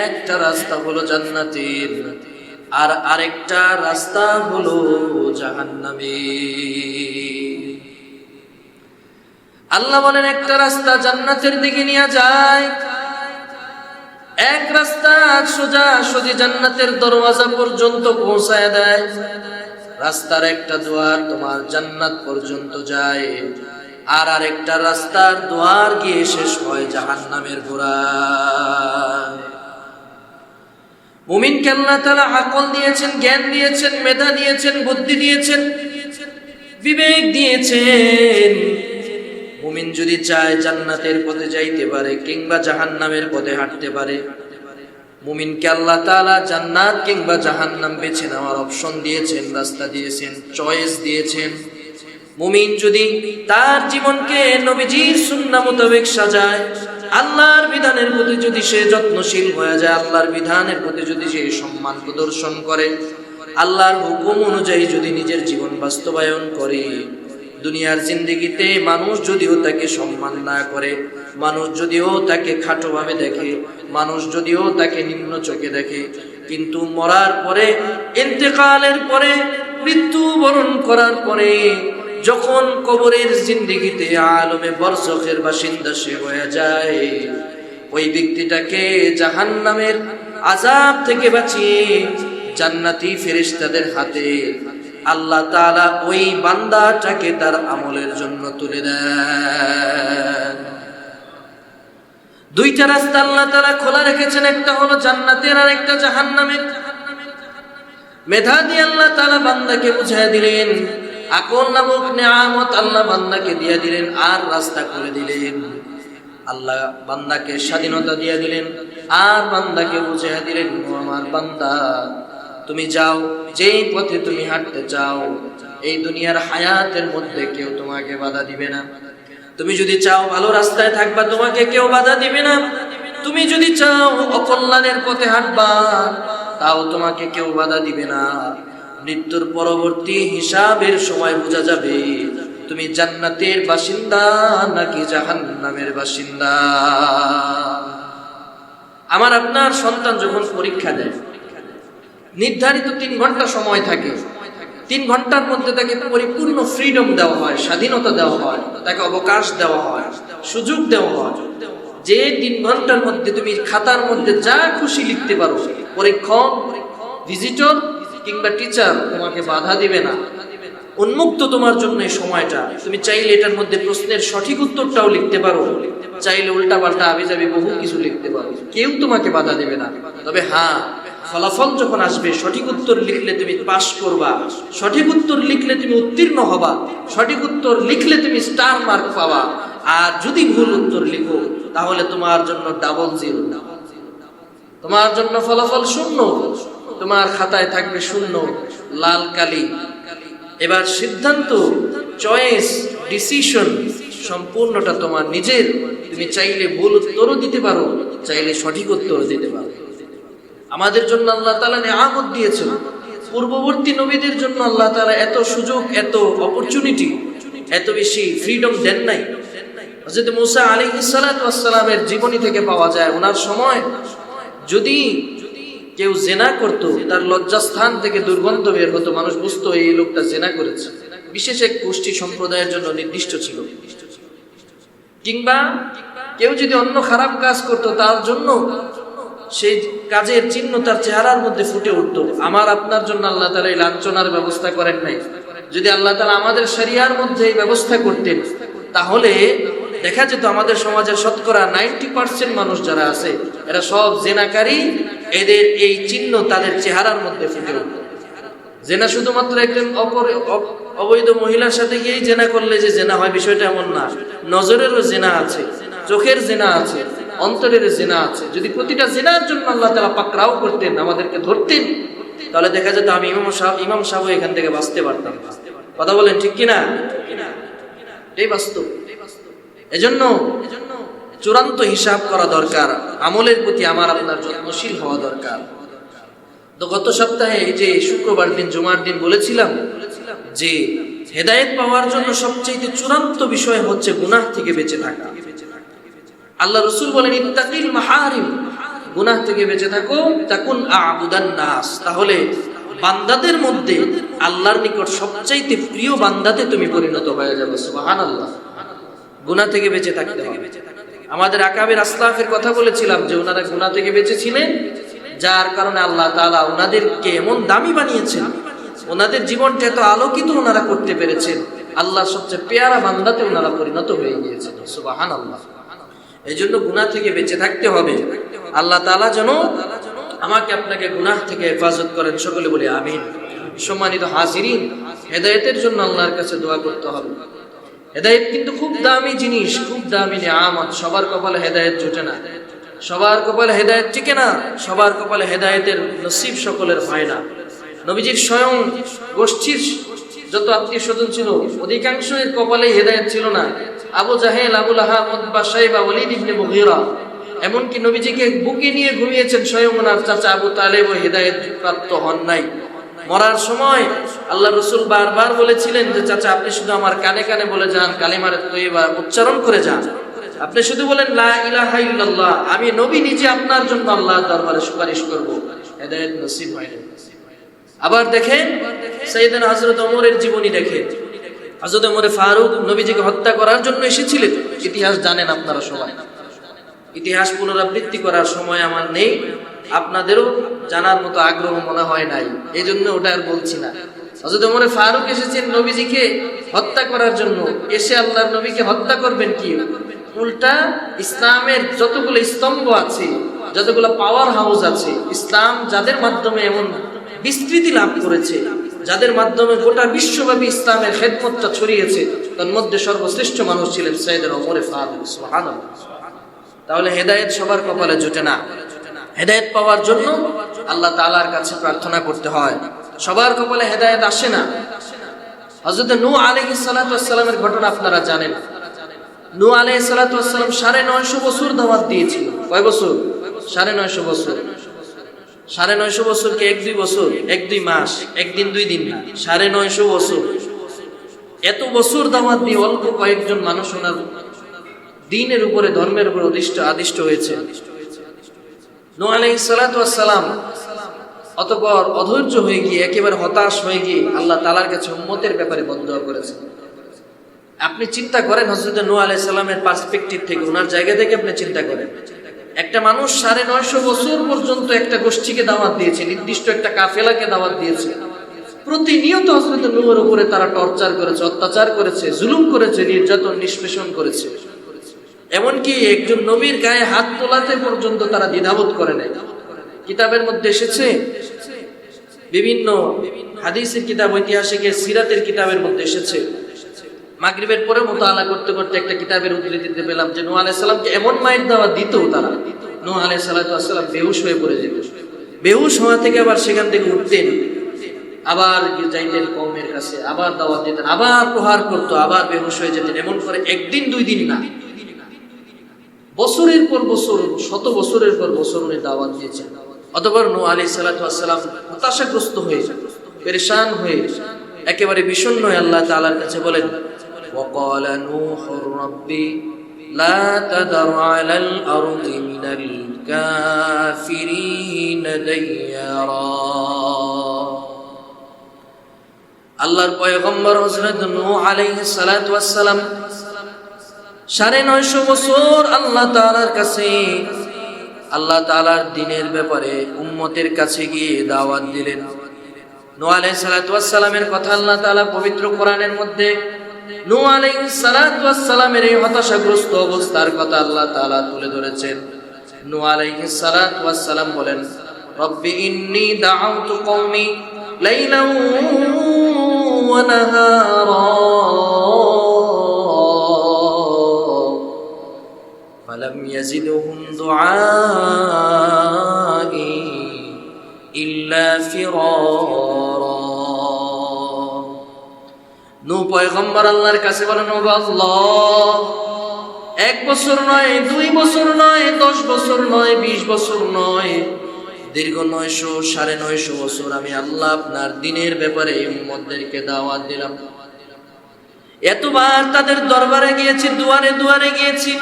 একটা রাস্তা হলো জান্নাতের, আর আরেকটা রাস্তা হলো জাহান্নামের। আল্লাহ বলেন, একটা রাস্তা জান্নাতের দিকে নিয়ে যায়, এক রাস্তা সোজা সোজি জান্নাতের দরওয়াজা পর্যন্ত পৌঁছায় দেয়। রাস্তার একটা দুয়ার তোমার জান্নাত পর্যন্ত যায়, আর আরেকটা রাস্তার দুয়ার গিয়ে শেষ হয় জাহান্নামের গোড়ায়। মুমিনকে আল্লাহ তাআলা আকল দিয়েছেন, জ্ঞান দিয়েছেন, মেধা দিয়েছেন, বুদ্ধি দিয়েছেন, বিবেক দিয়েছেন। মুমিন যদি চায় জান্নাতের পথে যাইতে পারে কিংবা জাহান্নামের পথে হাঁটতে পারে। মুমিনকে আল্লাহ তাআলা জান্নাত কিংবা জাহান্নাম বেছে নেওয়ার অপশন দিয়েছেন, রাস্তা দিয়েছেন, চয়েস দিয়েছেন। মুমিন যদি তার জীবনকে নবীজির সুন্নাহ মোতাবেক সাজায়, আল্লাহর বিধানের প্রতি যদি সে যত্নশীল হয়ে যায়, আল্লাহর বিধানের প্রতি যদি সে সম্মান প্রদর্শন করে, আল্লাহর হুকুম অনুযায়ী যদি নিজের জীবন বাস্তবায়ন করে, দুনিয়ার জিন্দেগিতে মানুষ যদিও তাকে সম্মান না করে, মানুষ যদিও তাকে খাটোভাবে দেখে, মানুষ যদিও তাকে নিম্ন চোখে দেখে, কিন্তু মরার পরে, ইন্তেকালের পরে, মৃত্যুবরণ করার পরে, যখন কবরের জিন্দেগিতে আলমে বরজখের বাসিন্দা সে হয়ে যায়, ওই ব্যক্তিটাকে জাহান্নামের আযাব থেকে বাঁচিয়ে জান্নাতি ফেরেশতাদের হাতে আল্লাহ তাআলা ওই বান্দাটাকে তার আমলের জন্য তুলে দেন। দুইটা রাস্তা আল্লাহ তাআলা খোলা রেখেছেন, একটা হলো জান্নাতের আর একটা জাহান্নামের। মেধা দিয়ে আল্লাহ তাআলা বান্দাকে বুঝায় দিলেন, আকল নামক নিয়ামত আল্লাহ বান্দাকে দিয়ে দিলেন, আর রাস্তা করে দিলেন। আল্লাহ বান্দাকে স্বাধীনতা দিয়ে দিলেন, আর বান্দাকে বুঝায় দিলেন, ও আমার বান্দা, তুমি যাও, যেই পথে তুমি হাঁটতে চাও, এই দুনিয়ার হায়াতের মধ্যে কেউ তোমাকে বাধা দিবে না। তুমি যদি চাও ভালো রাস্তায় থাকবা, তোমাকে কেউ বাধা দিবে না। তুমি যদি চাও অকল্যাণের পথে হাঁটবা, তাও তোমাকে কেউ বাধা দিবে না। মৃত্যুর পরবর্তী হিসাবের সময় বোঝা যাবে তুমি জান্নাতের বাসিন্দা নাকি জাহান্নামের বাসিন্দা। আমার আপনার সন্তান যখন পরীক্ষা দেয়, নির্ধারিত 3 ঘন্টা সময় থাকে, 3 ঘন্টার মধ্যে তাকে পরিপূর্ণ ফ্রিডম দেওয়া হয়, স্বাধীনতা দেওয়া হয়, তাকে অবকাশ দেওয়া হয়, সুযোগ দেওয়া হয়, যে 3 ঘন্টার মধ্যে তুমি খাতার মধ্যে যা খুশি লিখতে পারো। পরীক্ষক, ভিজিটর কিংবা টিচার তোমাকে বাধা দিবে না, উন্মুক্ত তোমার জন্য এই সময়টা। তুমি চাইলে এটার মধ্যে প্রশ্নের সঠিক উত্তরটাও লিখতে পারো, চাইলে উল্টাপাল্টা আবিজাবি বহু কিছু লিখতে পারো, কেউ তোমাকে বাধা দেবে না। তবে হ্যাঁ, ফলাফল যখন আসবে, সঠিক উত্তর লিখলে তুমি পাস করবা, সঠিক উত্তর লিখলে তুমি উত্তীর্ণ হবা, সঠিক উত্তর লিখলে তুমি স্টার মার্ক পাবা। আর যদি ভুল উত্তর লিখো, তাহলে তোমার জন্য ডাবল জিরো, তোমার জন্য ফলাফল শূন্য, তোমার খাতায় থাকবে শূন্য, লাল কালি। এবার সিদ্ধান্ত, চয়েস, ডিসিশন সম্পূর্ণটা তোমার নিজের। তুমি চাইলে ভুল উত্তরও দিতে পারো, চাইলে সঠিক উত্তরও দিতে পারো। আমাদের জন্য আল্লাহ তাআলা নিয়ামত দিয়েছেন, পূর্ববর্তী নবীদের জন্য আল্লাহ তাআলা এত সুযোগ, এত অপরচুনিটি, এত বেশি ফ্রিডম দেন নাই। হযরত মূসা আলাইহিস সালাতু ওয়াস সালামের জীবনী থেকে পাওয়া যায়, ওনার সময় যদি কেউ জেনা করতো, তার লজ্জাস্থান থেকে দুর্গন্ধ বের হতো, মানুষ বুঝতো এই লোকটা জেনা করেছে। বিশেষ এক গোষ্ঠী সম্প্রদায়ের জন্য নির্দিষ্ট ছিল। কিংবা কেউ যদি অন্য খারাপ কাজ করত, তার জন্য সেই কাজের চিহ্ন তার চেহারার মধ্যে ফুটে উঠতো। আমার আপনার জন্য আল্লাহ তাআলা এই লাঞ্ছনার ব্যবস্থা করেন নাই। যদি আল্লাহ তাআলা আমাদের শরিয়ার মধ্যে এই ব্যবস্থা করতেন, তাহলে দেখা যেত আমাদের সমাজের শতকরা 90% মানুষ যারা আছে এরা সব জেনাকারী, এদের এই চিহ্ন তাদের চেহারার মধ্যে ফুটে উঠত। জেনা শুধুমাত্র একজন অবৈধ মহিলার সাথে গিয়েই জেনা করলে যে জেনা হয় বিষয়টা এমন না। নজরেরও জেনা আছে, চোখের জেনা আছে, অন্তরের জেনা আছে। যদি প্রতিটা জেনার জন্য আল্লাহ তাআলা পাকড়াও করতেন, আমাদেরকে ধরতেন, তাহলে দেখা যেত আমি ইমাম সাহেব এখান থেকে বাঁচতে পারতাম। কথা বলেন ঠিক কিনা? এই বাস্তব। এজন্য চূড়ান্ত হিসাব করা দরকার, আমলের প্রতি আমার আপনার যত্নশীল হওয়া দরকার। তো গত সপ্তাহে এই যে শুক্রবার দিন, জুমার দিন বলেছিলাম যে হেদায়েত পাওয়ার জন্য সবচেয়ে চূড়ান্ত বিষয় হচ্ছে গুনাহ থেকে বেঁচে থাকা। আল্লাহ রাসূল বলেন ইত্তাকিল মাহারিম, গুনাহ থেকে বেঁচে থাকো, তাকুন আ'বুদান নাস, তাহলে বান্দাদের মধ্যে আল্লাহর নিকট সবচাইতে প্রিয় বান্দাতে তুমি পরিণত হয়ে যাবে। সুবহানাল্লাহ। গুনাহ থেকে বেঁচে থাকতে হবে। আমাদের আকাবের আসলাফের কথা বলেছিলাম যে ওনারা গুনাহ থেকে বেঁচেছিলেন, যার কারণে আল্লাহ তাআলা ওনাদেরকে এমন দামি বানিয়েছেন, ওনাদের জীবনটা এত আলোকিত ওনারা করতে পেরেছেন, আল্লাহর সবচেয়ে পেয়ারা বান্দাতে ওনারা পরিণত হয়ে গিয়েছেন। সুবহানাল্লাহ। এই জন্য গুনাহ থেকে বেঁচে থাকতে হবে। আল্লাহ তাআলা যেন আমাকে আপনাকে গুনাহ থেকে হেফাজত করেন, সকলে বলি আমিন। সম্মানিত হাজিরিন, হেদায়েতের জন্য আল্লাহর কাছে দোয়া করতে হবে। হেদায়েত কিন্তু খুব দামি জিনিস, খুব দামি নিয়ামত। সবার কপালে হেদায়েত জোটে না, সবার কপালে হেদায়েত টিকে না, সবার কপালে হেদায়েতের নসিব সকলের হয় না। নবীজির স্বয়ং গোষ্ঠীর যত আত্মীয় স্বজন ছিল অধিকাংশের কপালে হেদায়েত ছিল না। আবু জাহেল, আবু লাহাব, উতবা, শাইবা, ওয়ালিদ ইবনে মুগীরা, এমনকি নবীজিকে বুকে নিয়ে ঘুমিয়েছেন স্বয়ং ওনার চাচা আবু তালেব, হেদায়েত প্রাপ্ত হন নাই। মরার সময় আল্লাহ রাসূল বারবার বলেছিলেন যে চাচা আপনি শুধু আমার কানে কানে বলে যান, কালিমায়ে তয়্যিবা উচ্চারণ করে যান, আপনি শুধু বলেন লা ইলাহা ইল্লাল্লাহ, আমি নবী নিজে আপনার জন্য আল্লাহর দরবারে সুপারিশ করব। হেদায়েত নসিব হয় না। আবার দেখেন সাইয়েদনা হযরত ওমরের জীবনী দেখেন। হযরত ওমর ফারুক নবীজিকে হত্যা করার জন্য এসেছিলেন। ইতিহাস জানেন আপনারা সবাই। ইতিহাস পুনরাবৃত্তি করার সময় আমার নেই, আপনাদেরও জানার মতো আগ্রহ মনে হয় নাই, এই জন্য ওটা আর বলছি না। হযরত ওমর ফারুক এসেছেন নবীজিকে হত্যা করার জন্য। এসে আল্লাহর নবীকে হত্যা করবেন কি? উল্টা ইসলামের যতগুলো স্তম্ভ আছে, যতগুলো পাওয়ার হাউস আছে, ইসলাম যাদের মাধ্যমে এমন বিস্তৃতি লাভ করেছে, যাদের মাধ্যমে গোটা বিশ্বব্যাপী ইসলামের খেদমতটা ছড়িয়েছে, তার মধ্যে সর্বশ্রেষ্ঠ মানুষ ছিলেন সাইয়েদনা ওমর ফারুক। সুবহানাল্লাহ। তাহলে হেদায়েত সবার কপালে জোটে না। হেদায়েত পাওয়ার জন্য আল্লাহ তাআলার কাছে প্রার্থনা করতে হয়। সবার কপালে হেদায়েত আসে না। হযরত নূহ আলাইহিস সালাতু ওয়াস সালামের ঘটনা আপনারা জানেন। নূহ আলাইহিস সালাতু ওয়াস সালাম 950 বছর দাওয়াত দিয়েছিল। কয় বছর? 950 বছর। 950 বছর কি 1-2 বছর, 1-2 মাস, 1 দিন 2 দিন না, 950 বছর। এত বছর দাওয়াত দিয়ে অল্প কয়েকজন মানুষ ওনার দ্বীনের উপরে, ধর্মের উপরে আদিষ্ট হয়েছে। নূহ আলাইহিস সালাতু ওয়াস সালাম অতঃপর অধৈর্য হয়ে গিয়ে, একেবারে হতাশ হয়ে গিয়ে আল্লাহ তাআলার কাছে উম্মতের ব্যাপারে বদদোয়া করেছেন। আপনি চিন্তা করেন হযরত নূহ আলাইহিস সালামের পার্সপেক্টিভ থেকে, ওনার জায়গা থেকে আপনি চিন্তা করেন। একটা মানুষ 950 বছর পর্যন্ত একটা গোষ্ঠীকে দাওয়াত দিয়েছে, নির্দিষ্ট একটা কাফেলাকে দাওয়াত দিয়েছে। প্রতিনিয়ত হযরত নূহের উপরে তারা টর্চার করেছে, অত্যাচার করেছে, জুলুম করেছে, নির্যাতন নিষ্পেষণ করেছে। এমনকি একজন নবীর গায়ে হাত তোলাতে পর্যন্ত তারা দ্বিধাবোধ করে নাই। কিতাবের মধ্যে এসেছে, বিভিন্ন হাদিসের কিতাব, ঐতিহাসিকের সিরাতের কিতাবের মধ্যে এসেছে, মাগরিবের পরে মুতাআলা করতে করতে একটা কিতাবের উদ্ধৃতিতে পেলাম যে নূহ আলাইহিস সালামকে এমন মায়ের দাওয়াত দিত তারা, নূহ আলাইহিস সালাম বেহুশ হয়ে পড়ে যেত। বেহুশ হওয়া থেকে আবার সেখান থেকে উঠতেন, আবার যাইতেন কওমের কাছে, আবার দাওয়াত দিতেন, আবার প্রহার করতো, আবার বেহুশ হয়ে যেতেন। এমন করে একদিন 2 দিন না, বছরের পর বছর, শত বছরের পর বছর উনি দাওয়াত দিয়েছেন। অতঃপর নূহ আলাইহিস সালাম হতাশাগ্রস্ত হয়ে, পেরেশান হয়ে, একেবারে বিষণ্ণ হয়ে আল্লাহ তাআলার কাছে বলেন, ওয়াকালা নূহুর রাব্বি লা তাদার আলাল আরদি মিনাল কাফিরিন দাইয়ারা। আল্লাহর পয়গম্বর হযরত নূহ আলাইহিস সালাতু ওয়াস সালাম 950 বছর আল্লাহ তাআলার কাছে, আল্লাহ তাআলার দ্বীনের ব্যাপারে উম্মতের কাছে গিয়ে দাওয়াত দিলেন। নূহ আলাইহিস সালাতু ওয়াস সালামের কথা আল্লাহ তাআলা পবিত্র কোরআনের মধ্যে নূহ আলাইহিস সালাতু ওয়াস সালামের এই হতাশাগ্রস্ত অবস্থার কথা আল্লাহ তাআলা তুলে ধরেছেন। নূহ আলাইহিস সালাতু ওয়াস সালাম বলেন, রব্বি ইন্নী দাআউতু কওমি লাইলান ওয়া নাহারা ফালাম ইয়াজিদহুম দুআই ইল্লা ফিরারা। নূহ পয়গম্বর আল্লাহর কাছে বলেন, ও আল্লাহ, 1 বছর নয়, 2 বছর নয়, 10 বছর নয়, 20 বছর নয়, দীর্ঘ 900-950 বছর আমি আল্লাহ আপনার দ্বীনের ব্যাপারে উম্মতদেরকে দাওয়াত দিলাম। এতবার তাদের দরবারে গিয়েছি, দুয়ারে দুয়ারে গিয়েছি,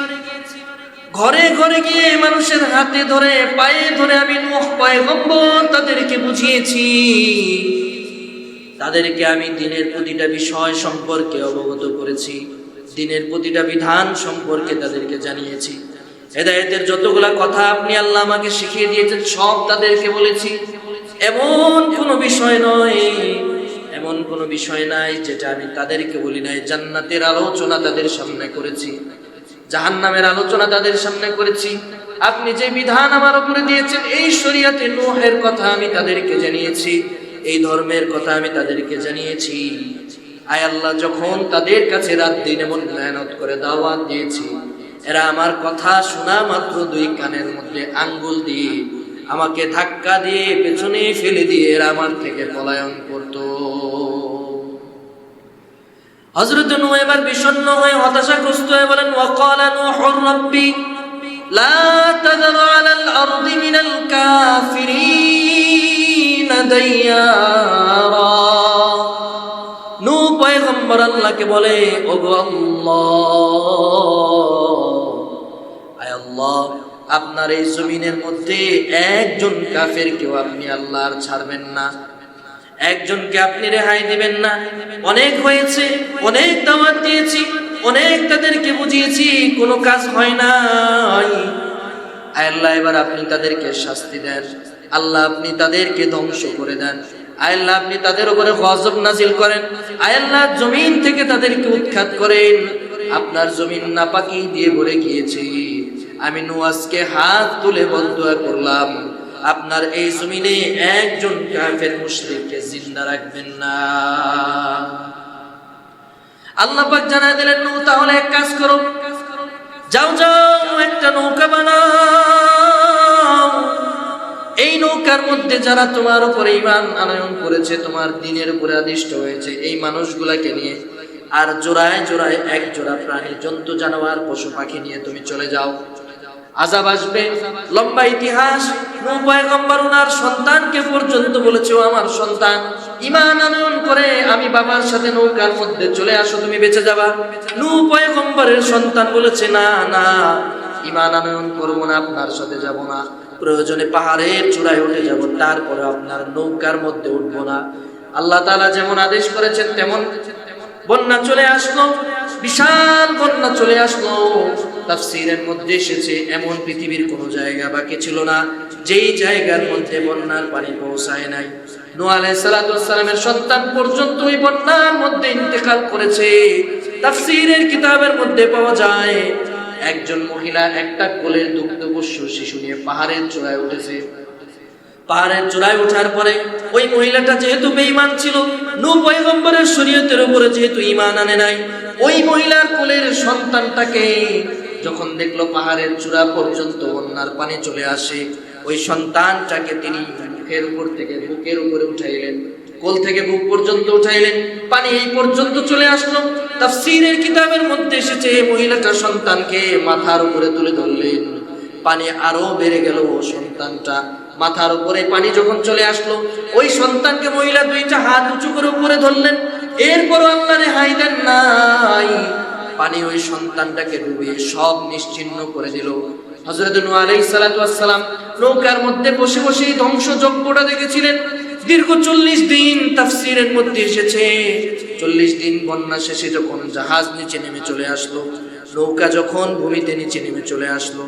ঘরে ঘরে গিয়ে মানুষের হাতে ধরে পায়ে ধরে আমি নূহ পয়গম্বর তাদেরকে বুঝিয়েছি, তাদেরকে আমি দ্বীনের প্রতিটা বিষয় সম্পর্কে অবগত করেছি, দ্বীনের প্রতিটা বিধান সম্পর্কে তাদেরকে জানিয়েছি। হেদায়েতের যতগুলা কথা আপনি আল্লাহ আমাকে শিখিয়ে দিয়েছেন সব তাদেরকে বলেছি। এমন কোনো বিষয় নয়, এমন কোনো বিষয় নাই যেটা আমি তাদেরকে বলি নাই। জান্নাতের আলোচনা তাদের সামনে করেছি, জাহান্নামের আলোচনা তাদের সামনে করেছি। আপনি যে বিধান আমার উপরে দিয়েছেন এই শরীয়তে নূহের কথা আমি তাদেরকে জানিয়েছি, এই ধর্মের কথা আমি তাদেরকে জানিয়েছি। আয় আল্লাহ, যখন তাদের কাছে রাত দিন এমন মেহনত করে দাওয়াত দিয়েছি, এরা আমার কথা শোনা মাত্র 2 কানের মধ্যে আঙ্গুল দিয়ে আমাকে ধাক্কা দিয়ে পেছনে ফেলে দিয়ে এরা আমার থেকে পলায়ন করত। হযরত নূহ এবার বিষণ্ণ হয়ে হতাশাগ্রস্ত হয়ে বলেন, ওয়াকালা নূহুর রাব্বি লা তাযার আলাল আরদি মিনাল কাফিরিন দাইয়ারা। নূহ পয়গম্বর আল্লাহকে বলে, ওগো আল্লাহ, আপনার এই জমিনের মধ্যে একজন কাফেরকেও আপনি আল্লাহ আর ছাড়বেন না, একজনকে আপনি রেহাই দিবেন না। অনেক হয়েছে, অনেক দাওয়াত দিয়েছি, অনেক তাদেরকে বুঝিয়েছি, কোনো কাজ হয় নাই। আল্লাহ, এবার আপনি তাদেরকে শাস্তি দেন, আল্লাহ আপনি তাদেরকে ধ্বংস করে দেন, আল্লাহ আপনি তাদের উপরে গজব নাজিল করেন, আল্লাহ জমিন থেকে তাদেরকে উৎখাত করেন। আপনার জমিন নাপাকি দিয়ে ভরে গিয়েছে। আমি নূহ আজকে হাত তুলে বদদুয়া করলাম, আপনার এই জমিনে একজন কাফের মুশরিককে জিন্দা রাখবেন না। আল্লাহ পাক জানায় দিলেন, নূহ তাহলে এক কাজ করো, যাও যাও একটা নৌকা বানাও, এই নৌকার মধ্যে যারা তোমার উপরে ঈমান আনয়ন করেছে, তোমার দ্বীনের উপরে আদিষ্ট হয়েছে, এই মানুষগুলাকে নিয়ে আর জোড়ায় জোড়ায় 1 জোড়া প্রাণী, জন্তু, জানোয়ার, পশু পাখি নিয়ে তুমি চলে যাও। আযাব আসবে, লম্বা ইতিহাস। নূহ পয়গম্বর ওনার সন্তানকে পর্যন্ত বলেছে, ও আমার সন্তান, ঈমান আনয়ন করে আমি বাবার সাথে নৌকার মধ্যে চলে আসো, তুমি বেঁচে যাবা। নূহ পয়গম্বরের সন্তান বলেছে, না না, ঈমান আনয়ন করবো না, আপনার সাথে যাব না, প্রয়োজনে পাহাড়ের চূড়ায় উঠে যাব, তারপরে আপনার নৌকার মধ্যে উঠবো না। আল্লাহ তাআলা যেমন আদেশ করেছেন তেমন বন্যা চলে আসলো, বিশাল বন্যা চলে আসলো। তাফসীরের মধ্যে এসেছে এমন পৃথিবীর কোনো জায়গা বাকি ছিল না যেই জায়গার মধ্যে বন্যার পানি পৌঁছায় নাই। নূহ আলাইহিস সালাতু ওয়াস সালামের সন্তান পর্যন্ত ওই বন্যার মধ্যে ইন্তেকাল করেছে। তাফসীরের কিতাবের মধ্যে পাওয়া যায় একজন মহিলা একটা কোলের দুগ্ধপোষ্য শিশু নিয়ে পাহাড়ের চূড়ায় উঠেছে। পাহাড়ের চূড়ায় ওঠার পরে ওই মহিলাটা যেহেতু বেঈমান ছিল, নূহ পয়গম্বরের শরীয়তের উপরে যেহেতু ঈমান আনে নাই, ওই মহিলার কোলের সন্তানটাকে যখন দেখলো পাহাড়ের চূড়া পর্যন্ত বন্যার পানি চলে আসে, ওই সন্তানটাকে তিনি মুখের উপর থেকে বুকের উপরে উঠাইলেন, কোল থেকে বুক পর্যন্ত উঠাইলেন, পানি এই পর্যন্ত চলে আসলো। তাফসীরের কিতাবের মধ্যে এসেছে এই মহিলাটা সন্তানকে মাথার উপরে তুলে ধরলেন, পানি আরো বেড়ে গেল। সন্তানটা মাথার উপরে পানি যখন চলে আসলো, ওই সন্তানকে মহিলা 2টা হাত উঁচু করে উপরে ধরলেন। এরপর আল্লাহ রেহাই দেন নাই, পানি ওই সন্তানটাকে ডুবিয়ে সব নিশ্চিহ্ন করে দিল। হযরত নূহ আলাইহিস সালাতু ওয়াস সালাম নৌকার মধ্যে বসে বসে ধ্বংসযজ্ঞটা দেখেছিলেন। দীর্ঘ 40 দিন তাফসীরের মধ্যে এসেছে 40 দিন বন্যা শেষে যখন জাহাজ নিচে নেমে চলে আসলো, নৌকা যখন ভূমিতে নিচে নেমে চলে আসলো,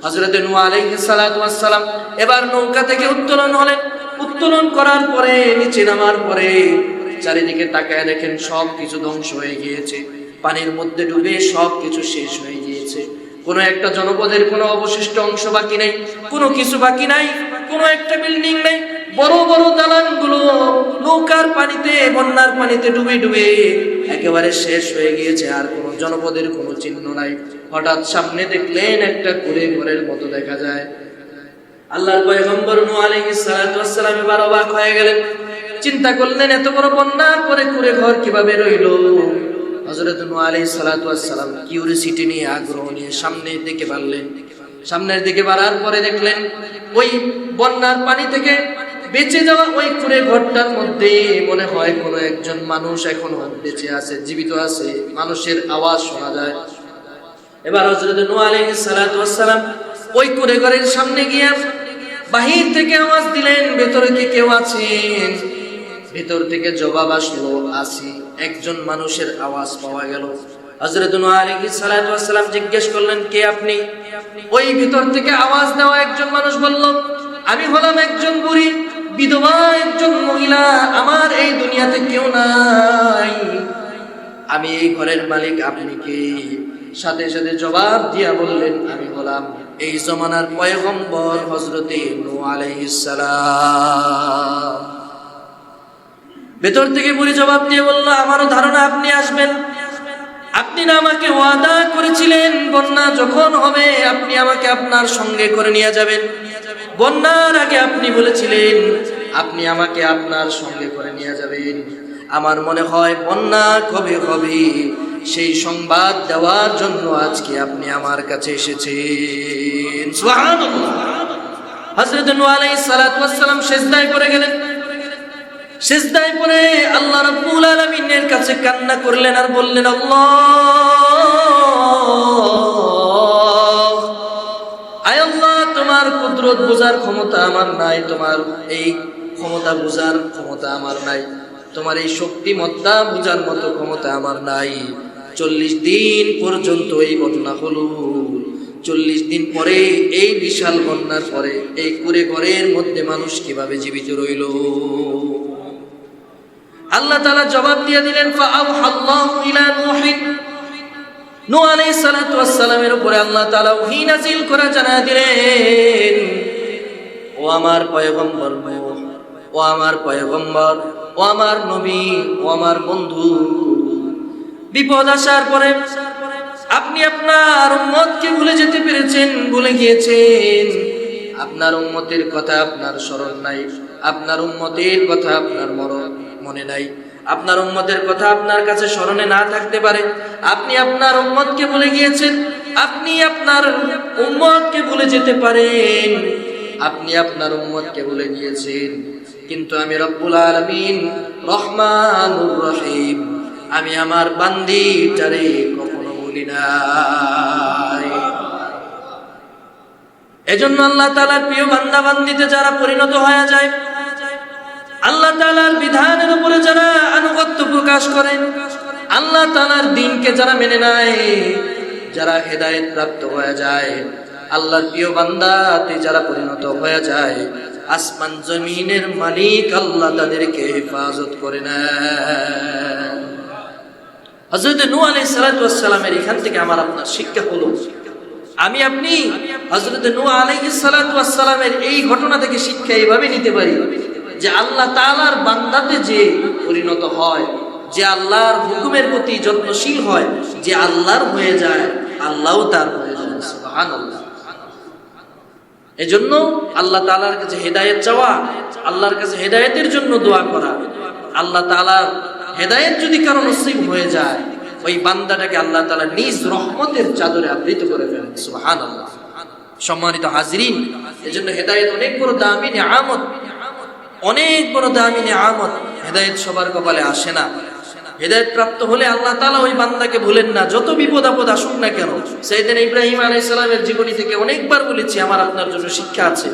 হযরত নূহ আলাইহিস সালাতু ওয়াস সালাম এবার নৌকা থেকে উত্তোলন হলেন। উত্তোলন করার পরে নিচে নামার পরে চারিদিকে তাকায় দেখেন সব কিছু ধ্বংস হয়ে গিয়েছে, পানির মধ্যে ডুবে সব কিছু শেষ হয়ে গিয়েছে। কোনো একটা জনপদের কোনো অবশিষ্ট অংশ বাকি নাই, কোনো কিছু বাকি নাই, কোনো একটা বিল্ডিং নাই। বড় বড় দালানগুলো নৌকার পানিতে, বন্যার পানিতে ডুবে ডুবে একেবারে শেষ হয়ে গিয়েছে, আর কোনো জনপদের কোনো চিহ্ন নাই। হঠাৎ সামনে দেখলেন একটা কুঁড়ে ঘরের মতো দেখা যায়। আল্লাহর পয়গম্বর নূহ আলাইহিস সালাতু ওয়াস সালাম এবার অবাক হয়ে গেলেন, চিন্তা করলেন এত বড় বন্যার পরে কুঁড়ে ঘর কিভাবে রইল। হযরত নূহ আলাইহিস সালাতু ওয়াস সালাম কিউরিসিটি নিয়ে, আগ্রহ নিয়ে সামনের দিকে বাড়লেন। সামনের দিকে বাড়ার পরে দেখলেন ওই বন্যার পানি থেকে বেঁচে যাওয়া ওই কুঁড়ে ঘরটার মধ্যে মনে হয় কোনো একজন মানুষ এখনো বেঁচে আছে, জীবিত আছে, মানুষের আওয়াজ শোনা যায়। এবার হযরত নূহ আলাইহিস সালাতু ওয়াস সালাম ওই কুঁড়ে ঘরের সামনে গিয়ে বাহির থেকে আওয়াজ দিলেন, ভেতরে কি কেউ আছেন? ভেতর থেকে জবাব আসলো, আছি। একজন মানুষের আওয়াজ পাওয়া গেল। হযরত নূহ আলাইহিস সালাতু ওয়াস সালাম জিজ্ঞেস করলেন, কে আপনি? ওই ভেতর থেকে আওয়াজ দেওয়া একজন মানুষ বলল, আমি হলাম একজন বুড়ি বিধবা, একজন মহিলা, আমার এই দুনিয়াতে কেউ নাই, আমি এই ঘরের মালিক, আপনি কে? সাথে সাথে জবাব দিয়া বললেন, আমি হলাম এই জমানার পয়গম্বর হযরতে নূহ আলাইহিস সালাম। ভেতর থেকে বুড়ি জবাব দিয়ে বলল, আমারও ধারণা আপনি আসবেন। আপনি না আমাকে ওয়াদা করেছিলেন বন্যা যখন হবে আপনি আমাকে আপনার সঙ্গে করে নিয়ে যাবেন? বন্যার আগে আপনি বলেছিলেন আপনি আমাকে আপনার সঙ্গে করে নিয়ে যাবেন। আমার মনে হয় বন্যা কবে হবে সেই সংবাদ দেওয়ার জন্য আজকে আপনি আমার কাছে এসেছেন। সুবহানাল্লাহ। হযরত নূহ আলাইহিস সালাতু ওয়াস সালাম সিজদায় পড়ে গেলেন। সিজদায় পড়ে আল্লাহ রাব্বুল আলামিনের কাছে কান্না করলেন আর বললেন, আল্লাহ, আয় আল্লাহ, তোমার কুদরত বোঝার ক্ষমতা আমার নাই, তোমার এই ক্ষমতা বোঝার ক্ষমতা আমার নাই, তোমার এই শক্তিমত্তা বোঝার মতো ক্ষমতা আমার নাই। 40 দিন পর্যন্ত এই বন্যা হলো। 40 দিন পরে এই বিশাল বন্যার পরে এই কুঁড়ে ঘরের মধ্যে মানুষ কিভাবে জীবিত রইল? আল্লাহ তাআলা জবাব দিয়ে দিলেন, ফাআওহাল্লাহু ইলা নূহিন। নূহ আলাইহিস সালাতু ওয়াস সালামের উপরে আল্লাহ তাআলা ওহী নাযিল করে জানা দিলেন, ও আমার পয়গম্বর নূহ, ও আমার পয়গম্বর, ও আমার নবী, ও আমার বন্ধু, বিপদ আসার পরে আপনি আপনার উম্মতকে ভুলে যেতে পেরেছেন, ভুলে গিয়েছেন। আপনার উম্মতের কথা আপনার স্মরণ নাই, আপনার উম্মতের কথা আপনার মনে নাই, আপনার উম্মতের কথা আপনার কাছে স্মরণে না থাকতে পারে। আপনি আপনার উম্মতকে ভুলে গিয়েছেন, আপনি আপনার উম্মতকে ভুলে যেতে পারেন, আপনি আপনার উম্মতকে ভুলে গিয়েছেন, কিন্তু আমি রব্বুল আলামিন রহমানুর রহিম, আমি আমার বান্দীটারে কখনো ভুলি নাই। এজন্য আল্লাহ তাআলার প্রিয় বান্দা বান্দীতে যারা পরিণত হয়ে যায়, আল্লাহ তাআলার বিধানের উপরে যারা আনুগত্য প্রকাশ করে, আল্লাহ তাআলার দ্বীনকে যারা মেনে নেয়, যারা হেদায়েত প্রাপ্ত হয়ে যায়, আল্লাহর প্রিয় বান্দাতে যারা পরিণত হয়ে যায়, আসমান জমিনের মালিক আল্লাহ তাদেরকে হেফাজত করে নেন। হযরত নূহ আলাইহিস সালাতু ওয়াস সালামের এখান থেকে আমার আপনার শিক্ষা হলো, আমি আপনি হযরত নূহ আলাইহিস সালাতু ওয়াস সালামের এই ঘটনা থেকে শিক্ষা এইভাবে নিতে পারি যে আল্লাহ তাআলার বান্দাতে যে পরিণত হয়, যে আল্লাহর হুকুমের প্রতি যত্নশীল হয়, যে আল্লাহর হয়ে যায়, আল্লাহও তার হয়ে যায়। সুবহানাল্লাহ। এজন্য আল্লাহ তাআলার কাছে হেদায়েত চাওয়া, আল্লাহর কাছে হেদায়েতের জন্য দোয়া করা। আল্লাহ তাআলার হেদায়েত যদি কারো নসিব হয়ে যায়, ওই বান্দাটাকে আল্লাহ তাআলা নিজ রহমতের চাদরে আবৃত করে ফেলেন। সুবহানাল্লাহ। সম্মানিত হাজিরিন, এজন্য হেদায়েত অনেক বড় দামি নিয়ামত, অনেক বড় দামি নিয়ামত। হেদায়েত সবার কপালে আসে না। হেদায়েত প্রাপ্ত হলে আল্লাহ তাআলা ওই বান্দাকে ভুলেন না, যত বিপদ আপদ আসুক না কেন। সাইয়েদনা ইব্রাহিম আলাইহিস সালামের জীবনী থেকে অনেকবার বলেছি, আমার আপনার জন্য শিক্ষা আছে।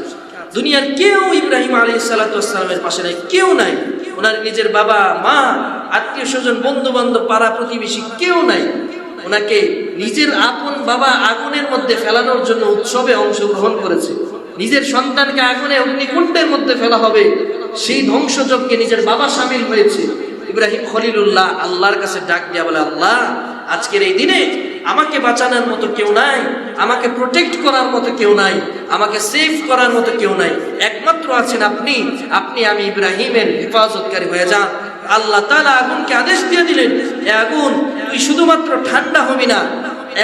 দুনিয়ার কেউ ইব্রাহিম আলাইহিস সালামের পাশে নাই, কেউ নাই। ওনার নিজের বাবা মা, আত্মীয় স্বজন, বন্ধু বান্ধব, পাড়া প্রতিবেশী কেউ নাই। ওনাকে নিজের আপন বাবা আগুনের মধ্যে ফেলানোর জন্য উৎসবে অংশগ্রহণ করেছে। নিজের সন্তানকে আগুনে অগ্নিকুণ্ডের মধ্যে ফেলা হবে, সেই ধ্বংসযজ্ঞে নিজের বাবা শামিল হয়েছে। ইব্রাহিম খলিলুল্লাহ আল্লাহর কাছে ডাক দিয়া বলে, আল্লাহ আজকের এই দিনে আমাকে বাঁচানোর মতো কেউ নাই, আমাকে প্রোটেক্ট করার মতো কেউ নাই, আমাকে সেভ করার মতো কেউ নাই, একমাত্র আছেন আপনি। আপনি আমি ইব্রাহিমের হেফাজতকারী হয়ে যান। আল্লাহ তাআলা আগুনকে আদেশ দিয়ে দিলেন, এ আগুন তুই শুধুমাত্র ঠান্ডা হবি না,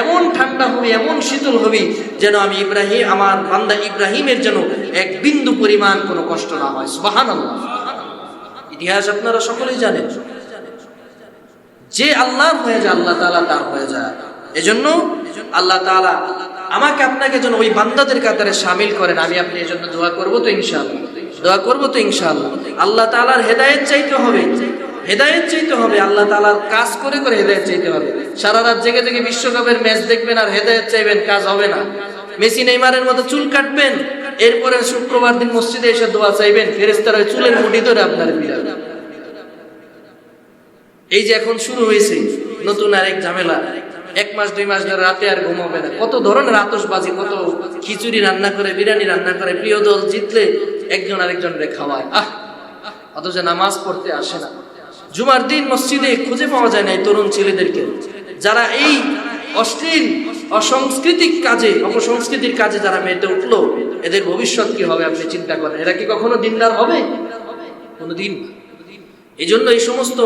এমন ঠান্ডা হবি, এমন শীতল হবি যেন আমি ইব্রাহিম, আমার বান্দা ইব্রাহিমের যেন এক বিন্দু পরিমাণ কোনো কষ্ট না হয়। সুবহানাল্লাহ। ইতিহাস আপনারা সকলেই জানেন, যে আল্লাহর হয়ে যায় আল্লাহ তাআলা তার হয়ে যায়। এজন্য আল্লাহ তাআলা আমাকে আপনাকে যেন ওই বান্দাদের কাতারে শামিল করেন। আমি আপনি এজন্য দোয়া করব তো ইনশাআল্লাহ, দোয়া করব তো ইনশাআল্লাহ। আল্লাহ তাআলার হেদায়েত চাইতে হবে, হেদায়েত চাইতে হবে, আল্লাহ তাআলার কাজ করে করে হেদায়েত চাইতে হবে। সারা রাত জেগে জেগে বিশ্বকাপের ম্যাচ দেখবেন আর হেদায়েত চাইবেন, কাজ হবে না। মেসি নেইমারের মতো চুল কাটবেন, এরপরে শুক্রবার দিন মসজিদে এসে দোয়া চাইবেন, ফেরেশতারা ওই চুলের মুঠি ধরে আপনার পিড়াবে। এই যে এখন শুরু হয়েছে নতুন আরেক ঝামেলা, 1 মাস 2 মাস ধরে রাতে আর ঘুমাবে না, কত ধরনের আতশবাজি, কত খিচুড়ি রান্না করে, বিরিয়ানি রান্না করে, প্রিয় দল জিতলে একজন আরেকজনকে খাওয়ায়। অথচ নামাজ পড়তে আসে না। জুমার দিন মসজিদে খুঁজে পাওয়া যায় না এই তরুণ ছেলেদেরকে, যারা এই অশ্লীল অসংস্কৃতিক কাজে, অপসংস্কৃতির কাজে যারা মেতে উঠলো, এদের ভবিষ্যৎ কি হবে আপনি চিন্তা করেন? এরা কি কখনো দিনদার হবে? কোনোদিন। এই জন্য এই সমস্ত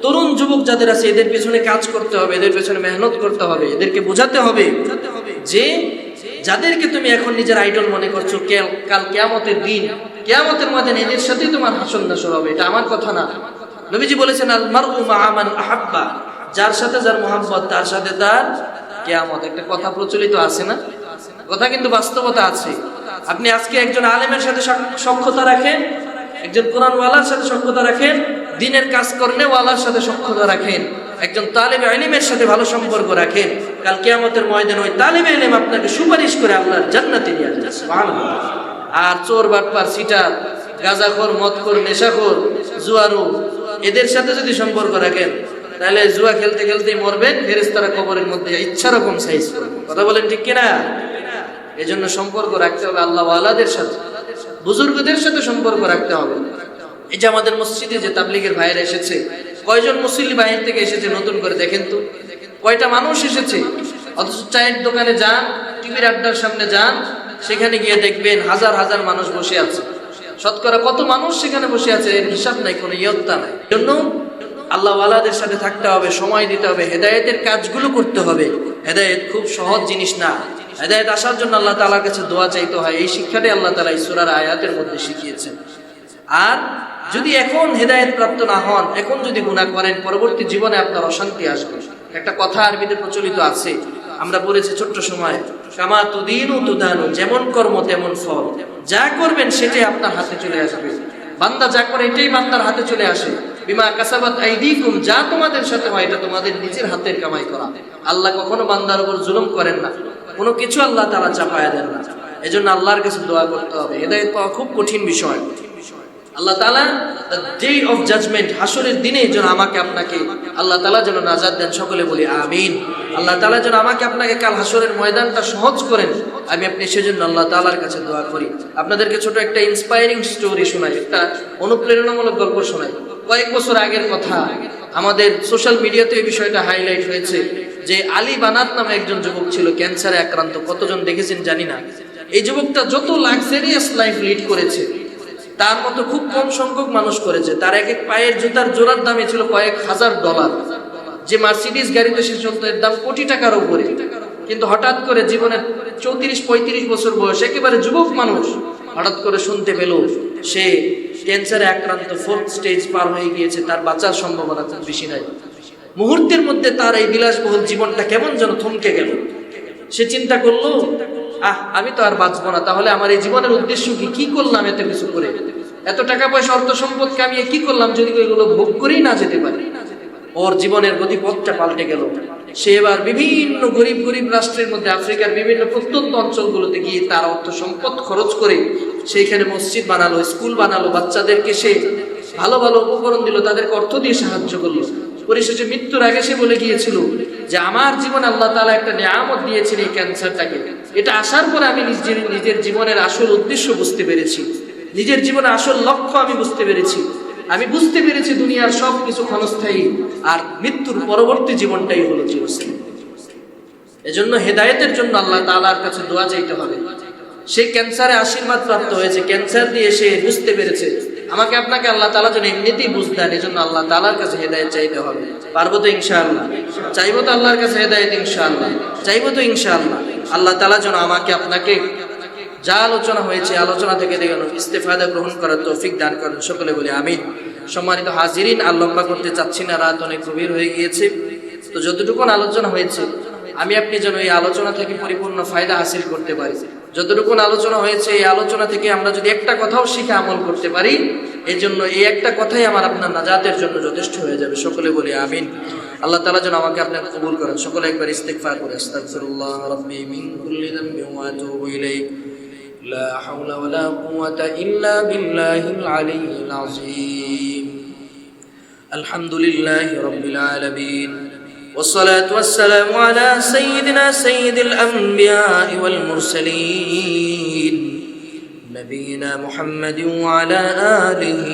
তরুণ যুবক যাদের আছে এদের পেছনে কাজ করতে হবে, এদের পেছনে মেহনত করতে হবে, এদেরকে বোঝাতে হবে যে যাদেরকে তুমি এখন নিজের আইডল মনে করছো, কাল কিয়ামতের দিন, কিয়ামতের ময়দানে এদের সাথেই তোমার হাসর নাসর হবে। এটা আমার কথা না, নবীজি বলেছেন আল মারউ মা'a মান আহাব্বা, যার সাথে যার মুহাব্বত তার সাথে তার কিয়ামত। একটা কথা প্রচলিত আছে না? কথা কিন্তু বাস্তবতা আছে। আপনি আজকে একজন আলেমের সাথে সখ্যতা রাখেন, একজন কোরআনওয়ালার সাথে সখ্যতা রাখেন, দ্বীনের কাজ করেওয়ালার সাথে সখ্যতা রাখেন, একজন তালিবে ইলমের সাথে ভালো সম্পর্ক রাখেন, কাল কিয়ামতের ময়দানে ওই তালিবে ইলম আপনাকে সুপারিশ করে আল্লাহর জান্নাতে নিয়ে যাবে। সুবহানাল্লাহ। আর চোর, বাটপার, সিটার, গাঁজাখোর, মদখোর, নেশাখোর, জুয়ারু, এদের সাথে যদি সম্পর্ক রাখেন তাহলে জুয়া খেলতে খেলতেই মরবেন, ফেরেশতারা কবরের মধ্যে ইচ্ছা রকম সাইজ করবে। কথা বলেন ঠিক কিনা? এজন্য সম্পর্ক রাখতে হবে আল্লাহ ওয়ালাদের সাথে, বুজুর্গদের সাথে সম্পর্ক রাখতে হবে। এই যে আমাদের মসজিদে যে তাবলীগের ভাইয়েরা এসেছে, কয়জন মুসল্লি বাইরে থেকে এসেছে নতুন করে দেখেন তো, কয়টা মানুষ এসেছে। অথচ চায়ের দোকানে যান, টিভির আড্ডার সামনে যান, সেখানে গিয়ে দেখবেন হাজার হাজার মানুষ বসে আছে। শতকরা কত মানুষ সেখানে বসে আছে এর হিসাব নাই, কোনো ইয়ত্তা নাই। জন্য আল্লাহ ওয়ালাদের সাথে থাকতে হবে, সময় দিতে হবে, হেদায়েতের কাজগুলো করতে হবে। হেদায়েত খুব সহজ জিনিস না। হেদায়েত আসার জন্য আল্লাহ তাআলার কাছে দোয়া চাইতে হয়। এই শিক্ষাটাই আল্লাহ তাআলা এই সূরার আয়াতের মধ্যে শিখিয়েছেন। আর যদি এখন হেদায়েত প্রাপ্ত না হন, এখন যদি গুনাহ করেন, পরবর্তী জীবনে আপনার অশান্তি আসবে। একটা কথা আরবিতে প্রচলিত আছে, আমরা পড়েছি ছোট্ট সময়, কামা তুদিনু তুদানু, যেমন কর্ম তেমন ফল। যা করবেন সেটাই আপনার হাতে চলে আসবে। বান্দা যা করে এটাই বান্দার হাতে চলে আসে। বিমা কাসাবাত আইদিকুম, যা তোমাদের সাথে হয় এটা তোমাদের নিজের হাতের কামাই করা। আল্লাহ কখনো বান্দার উপর জুলুম করেন না, কোনো কিছু আল্লাহ তাআলা চাপায়া দেন না। এজন্য আল্লাহর কাছে দোয়া করতে হবে। হেদায়েত পাওয়া খুব কঠিন বিষয়। আল্লাহ তাআলা ডে অফ জাজমেন্ট, হাসরের দিনে যেন আমাকে আপনাকে আল্লাহ তাআলা যেন নাজাত দেন। সকলে বলি আমিন। আল্লাহ তাআলা যেন আমাকে আপনাকে কাল হাসরের ময়দানটা সহজ করেন। আমি আপনি সেজন্য আল্লাহ তাআলার কাছে দোয়া করি। আপনাদেরকে ছোট একটা ইন্সপায়ারিং স্টোরি শোনাই, একটা অনুপ্রেরণামূলক গল্প শোনাই। কয়েক বছর আগের কথা, আমাদের সোশ্যাল মিডিয়াতে এই বিষয়টা হাইলাইট হয়েছে যে আলী বানাত নামে একজন যুবক ছিল, ক্যান্সারে আক্রান্ত। কতজন দেখেছেন জানি না। এই যুবকটা যত লাক্সারিয়াস লাইফ লিড করেছে তার মতো খুব কম সংখ্যক মানুষ করেছে। তার এক এক পায়ের জুতার জোড়ার দামই ছিল কয়েক হাজার ডলার। যে মার্সিডিজ গাড়িতে সে চলতো এর দাম কোটি টাকার উপরে। কিন্তু হঠাৎ করে জীবনের 34-35 বছর বয়স, একেবারে যুবক মানুষ, হঠাৎ করে শুনতে পেল সে ক্যান্সারে আক্রান্ত, 4th স্টেজ পার হয়ে গিয়েছে, তার বাঁচার সম্ভাবনা খুব বেশি নাই। মুহূর্তের মধ্যে তার এই বিলাসবহুল জীবনটা কেমন যেন থমকে গেল। সে চিন্তা করলো, আমি তো আর বাঁচবো না, তাহলে আমার এই জীবনের উদ্দেশ্য কি করলাম এত কিছু করে, এত টাকা পয়সা অর্থ সম্পদ কামিয়ে কি করলাম যদি এগুলো ভোগ করেই না যেতে পারি। ওর জীবনের গতিপথটা পাল্টে গেল। সে এবার বিভিন্ন গরিব গরিব রাষ্ট্রের মধ্যে আফ্রিকার বিভিন্ন প্রত্যন্ত অঞ্চলগুলোতে গিয়ে তার অর্থ সম্পদ খরচ করে সেইখানে মসজিদ বানালো, স্কুল বানালো, বাচ্চাদেরকে সে ভালো ভালো উপকরণ দিল, তাদেরকে অর্থ দিয়ে সাহায্য করলো। পরিশেষে মৃত্যুর আগে সে বলে গিয়েছিল যে আমার জীবনে আল্লাহ তাআলা একটা নিয়ামত দিয়েছেন এই ক্যান্সারটাকে, এটা আসার পরে আমি নিজের জীবনের আসল উদ্দেশ্য বুঝতে পেরেছি, নিজের জীবনের আসল লক্ষ্য আমি বুঝতে পেরেছি। আমি বুঝতে পেরেছি দুনিয়ার সবকিছু ক্ষণস্থায়ী, আর মৃত্যুর পরবর্তী জীবনটাই হলো চিরস্থায়ী। এজন্য হেদায়েতের জন্য আল্লাহ তাআলার কাছে দোয়া চাইতে হবে। সে ক্যান্সারে আশীর্বাদ প্রাপ্ত হয়েছে, ক্যান্সার দিয়ে সে বুঝতে পেরেছে। আমাকে আপনাকে আল্লাহ তাআলা যেন এমনিতেই বুঝ দেন, এজন্য আল্লাহ তাআলার কাছে হেদায়েত চাইতে হবে। পারবো তো ইনশাআল্লাহ? চাইবো তো আল্লাহর কাছে হেদায়েত ইনশাআল্লাহ? চাইবো তো ইনশাআল্লাহ? আল্লাহ তাআলা যেন আমাকে আপনাকে যা আলোচনা হয়েছে আলোচনা থেকে দেখুন ইস্তেফাদা গ্রহণ করার তৌফিক দান করেন। সকলে বলি আমিন। সম্মানিত হাজিরিন, আর লম্বা করতে চাচ্ছি না, রাত অনেক গভীর হয়ে গিয়েছে। তো যতটুকু আলোচনা হয়েছে আমি আপনি যেন এই আলোচনা থেকে পরিপূর্ণ ফায়দা হাসিল করতে পারি। যতটুকু আলোচনা হয়েছে এই আলোচনা থেকে আমরা যদি একটা কথাও শিখে আমল করতে পারি, এই জন্য এই একটা কথাই আমার আপনার নাজাতের জন্য যথেষ্ট হয়ে যাবে। সকলে বলি আমিন। আল্লাহ তাআলা যেন আমাকে আপনার কবুল করেন। সকলে একবার ইস্তিগফার করে আস্তাগফিরুল্লাহ রাব্বি মিন কুল্লি যামবিন ওয়া আতুবু ইলাইহি লা হাওলা ওয়ালা কুওয়াতা ইল্লা বিল্লাহিল আলিয়্যিল আযীম। আলহামদুলিল্লাহি রাব্বিল আলামিন والصلاة والسلام على سيدنا سيد الأنبياء والمرسلين نبينا محمد وعلى آله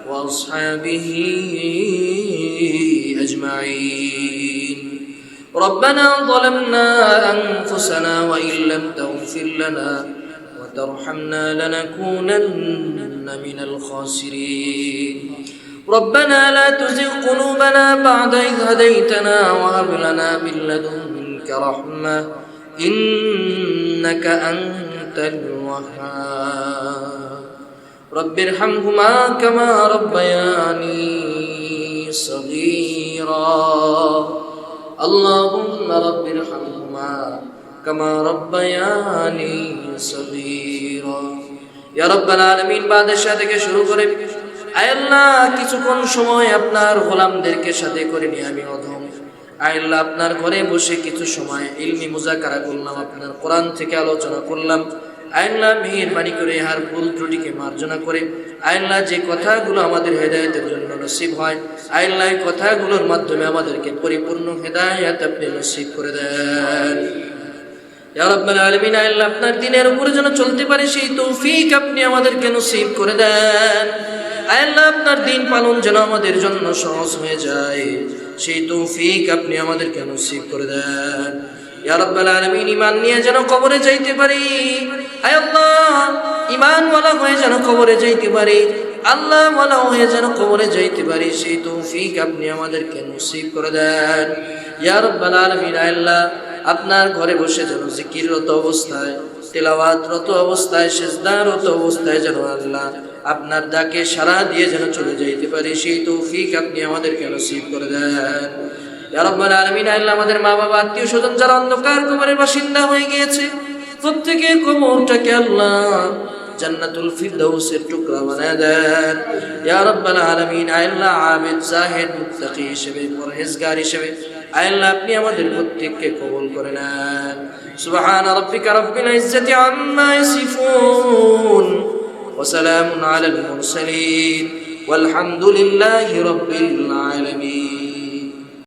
وأصحابه أجمعين. ربنا ظلمنا أنفسنا وإن لم تغفر لنا وترحمنا لنكونن من الخاسرين. ربنا لا تزغ قلوبنا بعد إذ هديتنا وهب لنا من لدنك رحمة إنك أنت الوهاب. رب ارحمهما كما ربياني صغيرا. اللهم رب ارحمهما كما ربياني صغيرا. يا رب العالمين, বাদশাহ থেকে শুরু করে আয় আল্লাহ কিছুক্ষণ সময় আপনার গোলামদেরকে সাথে করে নিয়ে আমি অধম আয় আল্লাহ আপনার ঘরে বসে কিছু সময় ইলমি মুযাকারা করলাম, আপনার কোরআন থেকে আলোচনা করলাম। আয় আল্লাহ মেহেরবানি করে হার ভুল ত্রুটিকে মার্জনা করে আয় আল্লাহ যে কথাগুলো আমাদের হেদায়েতের জন্য নসিব হয়, আয় আল্লাহ এই কথাগুলোর মাধ্যমে আমাদেরকে পরিপূর্ণ হেদায়েত আপনি নসিব করে দেন। ইয়া রাব্বাল আলামিন, আয় আল্লাহ আপনার দ্বীনের উপরে যেন চলতে পারে সেই তৌফিক আপনি আমাদেরকে নসিব করে দেন। আয় আল্লাহ আপনার দ্বীন পালন যেন আমাদের জন্য সহজ হয়ে যায়, সেই তৌফিক আপনি আমাদেরকে নসিব করে দেন। ইয়া রাব্বাল আলামিন, ঈমান নিয়ে যেন কবরে যাইতে পারি। আয় আল্লাহ ঈমানওয়ালা হয়ে যেন কবরে যাইতে পারি, আল্লাহওয়ালা হয়ে যেন কবরে যাইতে পারি, সেই তৌফিক আপনি আমাদেরকে নসিব করে দেন। ইয়া রাব্বাল আলামিন, আয় আল্লাহ আপনার ঘরে বসে যেন জিকিররত অবস্থায়, তিলাওয়াতরত অবস্থায়, সিজদারত অবস্থায় যেন আল্লাহ আপনার ডাকে সাড়া দিয়ে যেন চলে যাইতে পারি, সেই তৌফিক আপনি আমাদেরকে নসিব করে দেন। ইয়া রাব্বাল আলামিন, আল্লাহ আমাদের মা বাবা আত্মীয় স্বজন যারা অন্ধকার কবরের বাসিন্দা হয়ে গিয়েছে, প্রত্যেকের কবরটাকে আল্লাহ জান্নাতুল ফিরদাউসের টুকরা বানায় দেন। ইয়া রাব্বাল আলামিন, আল্লাহ আবিদ জাহিদ মুত্তাকি হিসেবে, পরহেজগার হিসেবে আল্লাহ আপনি আমাদের প্রত্যেককে কবুল করে নেন। সুবহান রাব্বিকা রাব্বিল ইজ্জাতি আম্মা ইয়াসিফুন ওয়া সালামুন আলাল মুরসালিন ওয়ালহামদুলিল্লাহি রাব্বিল আলামিন।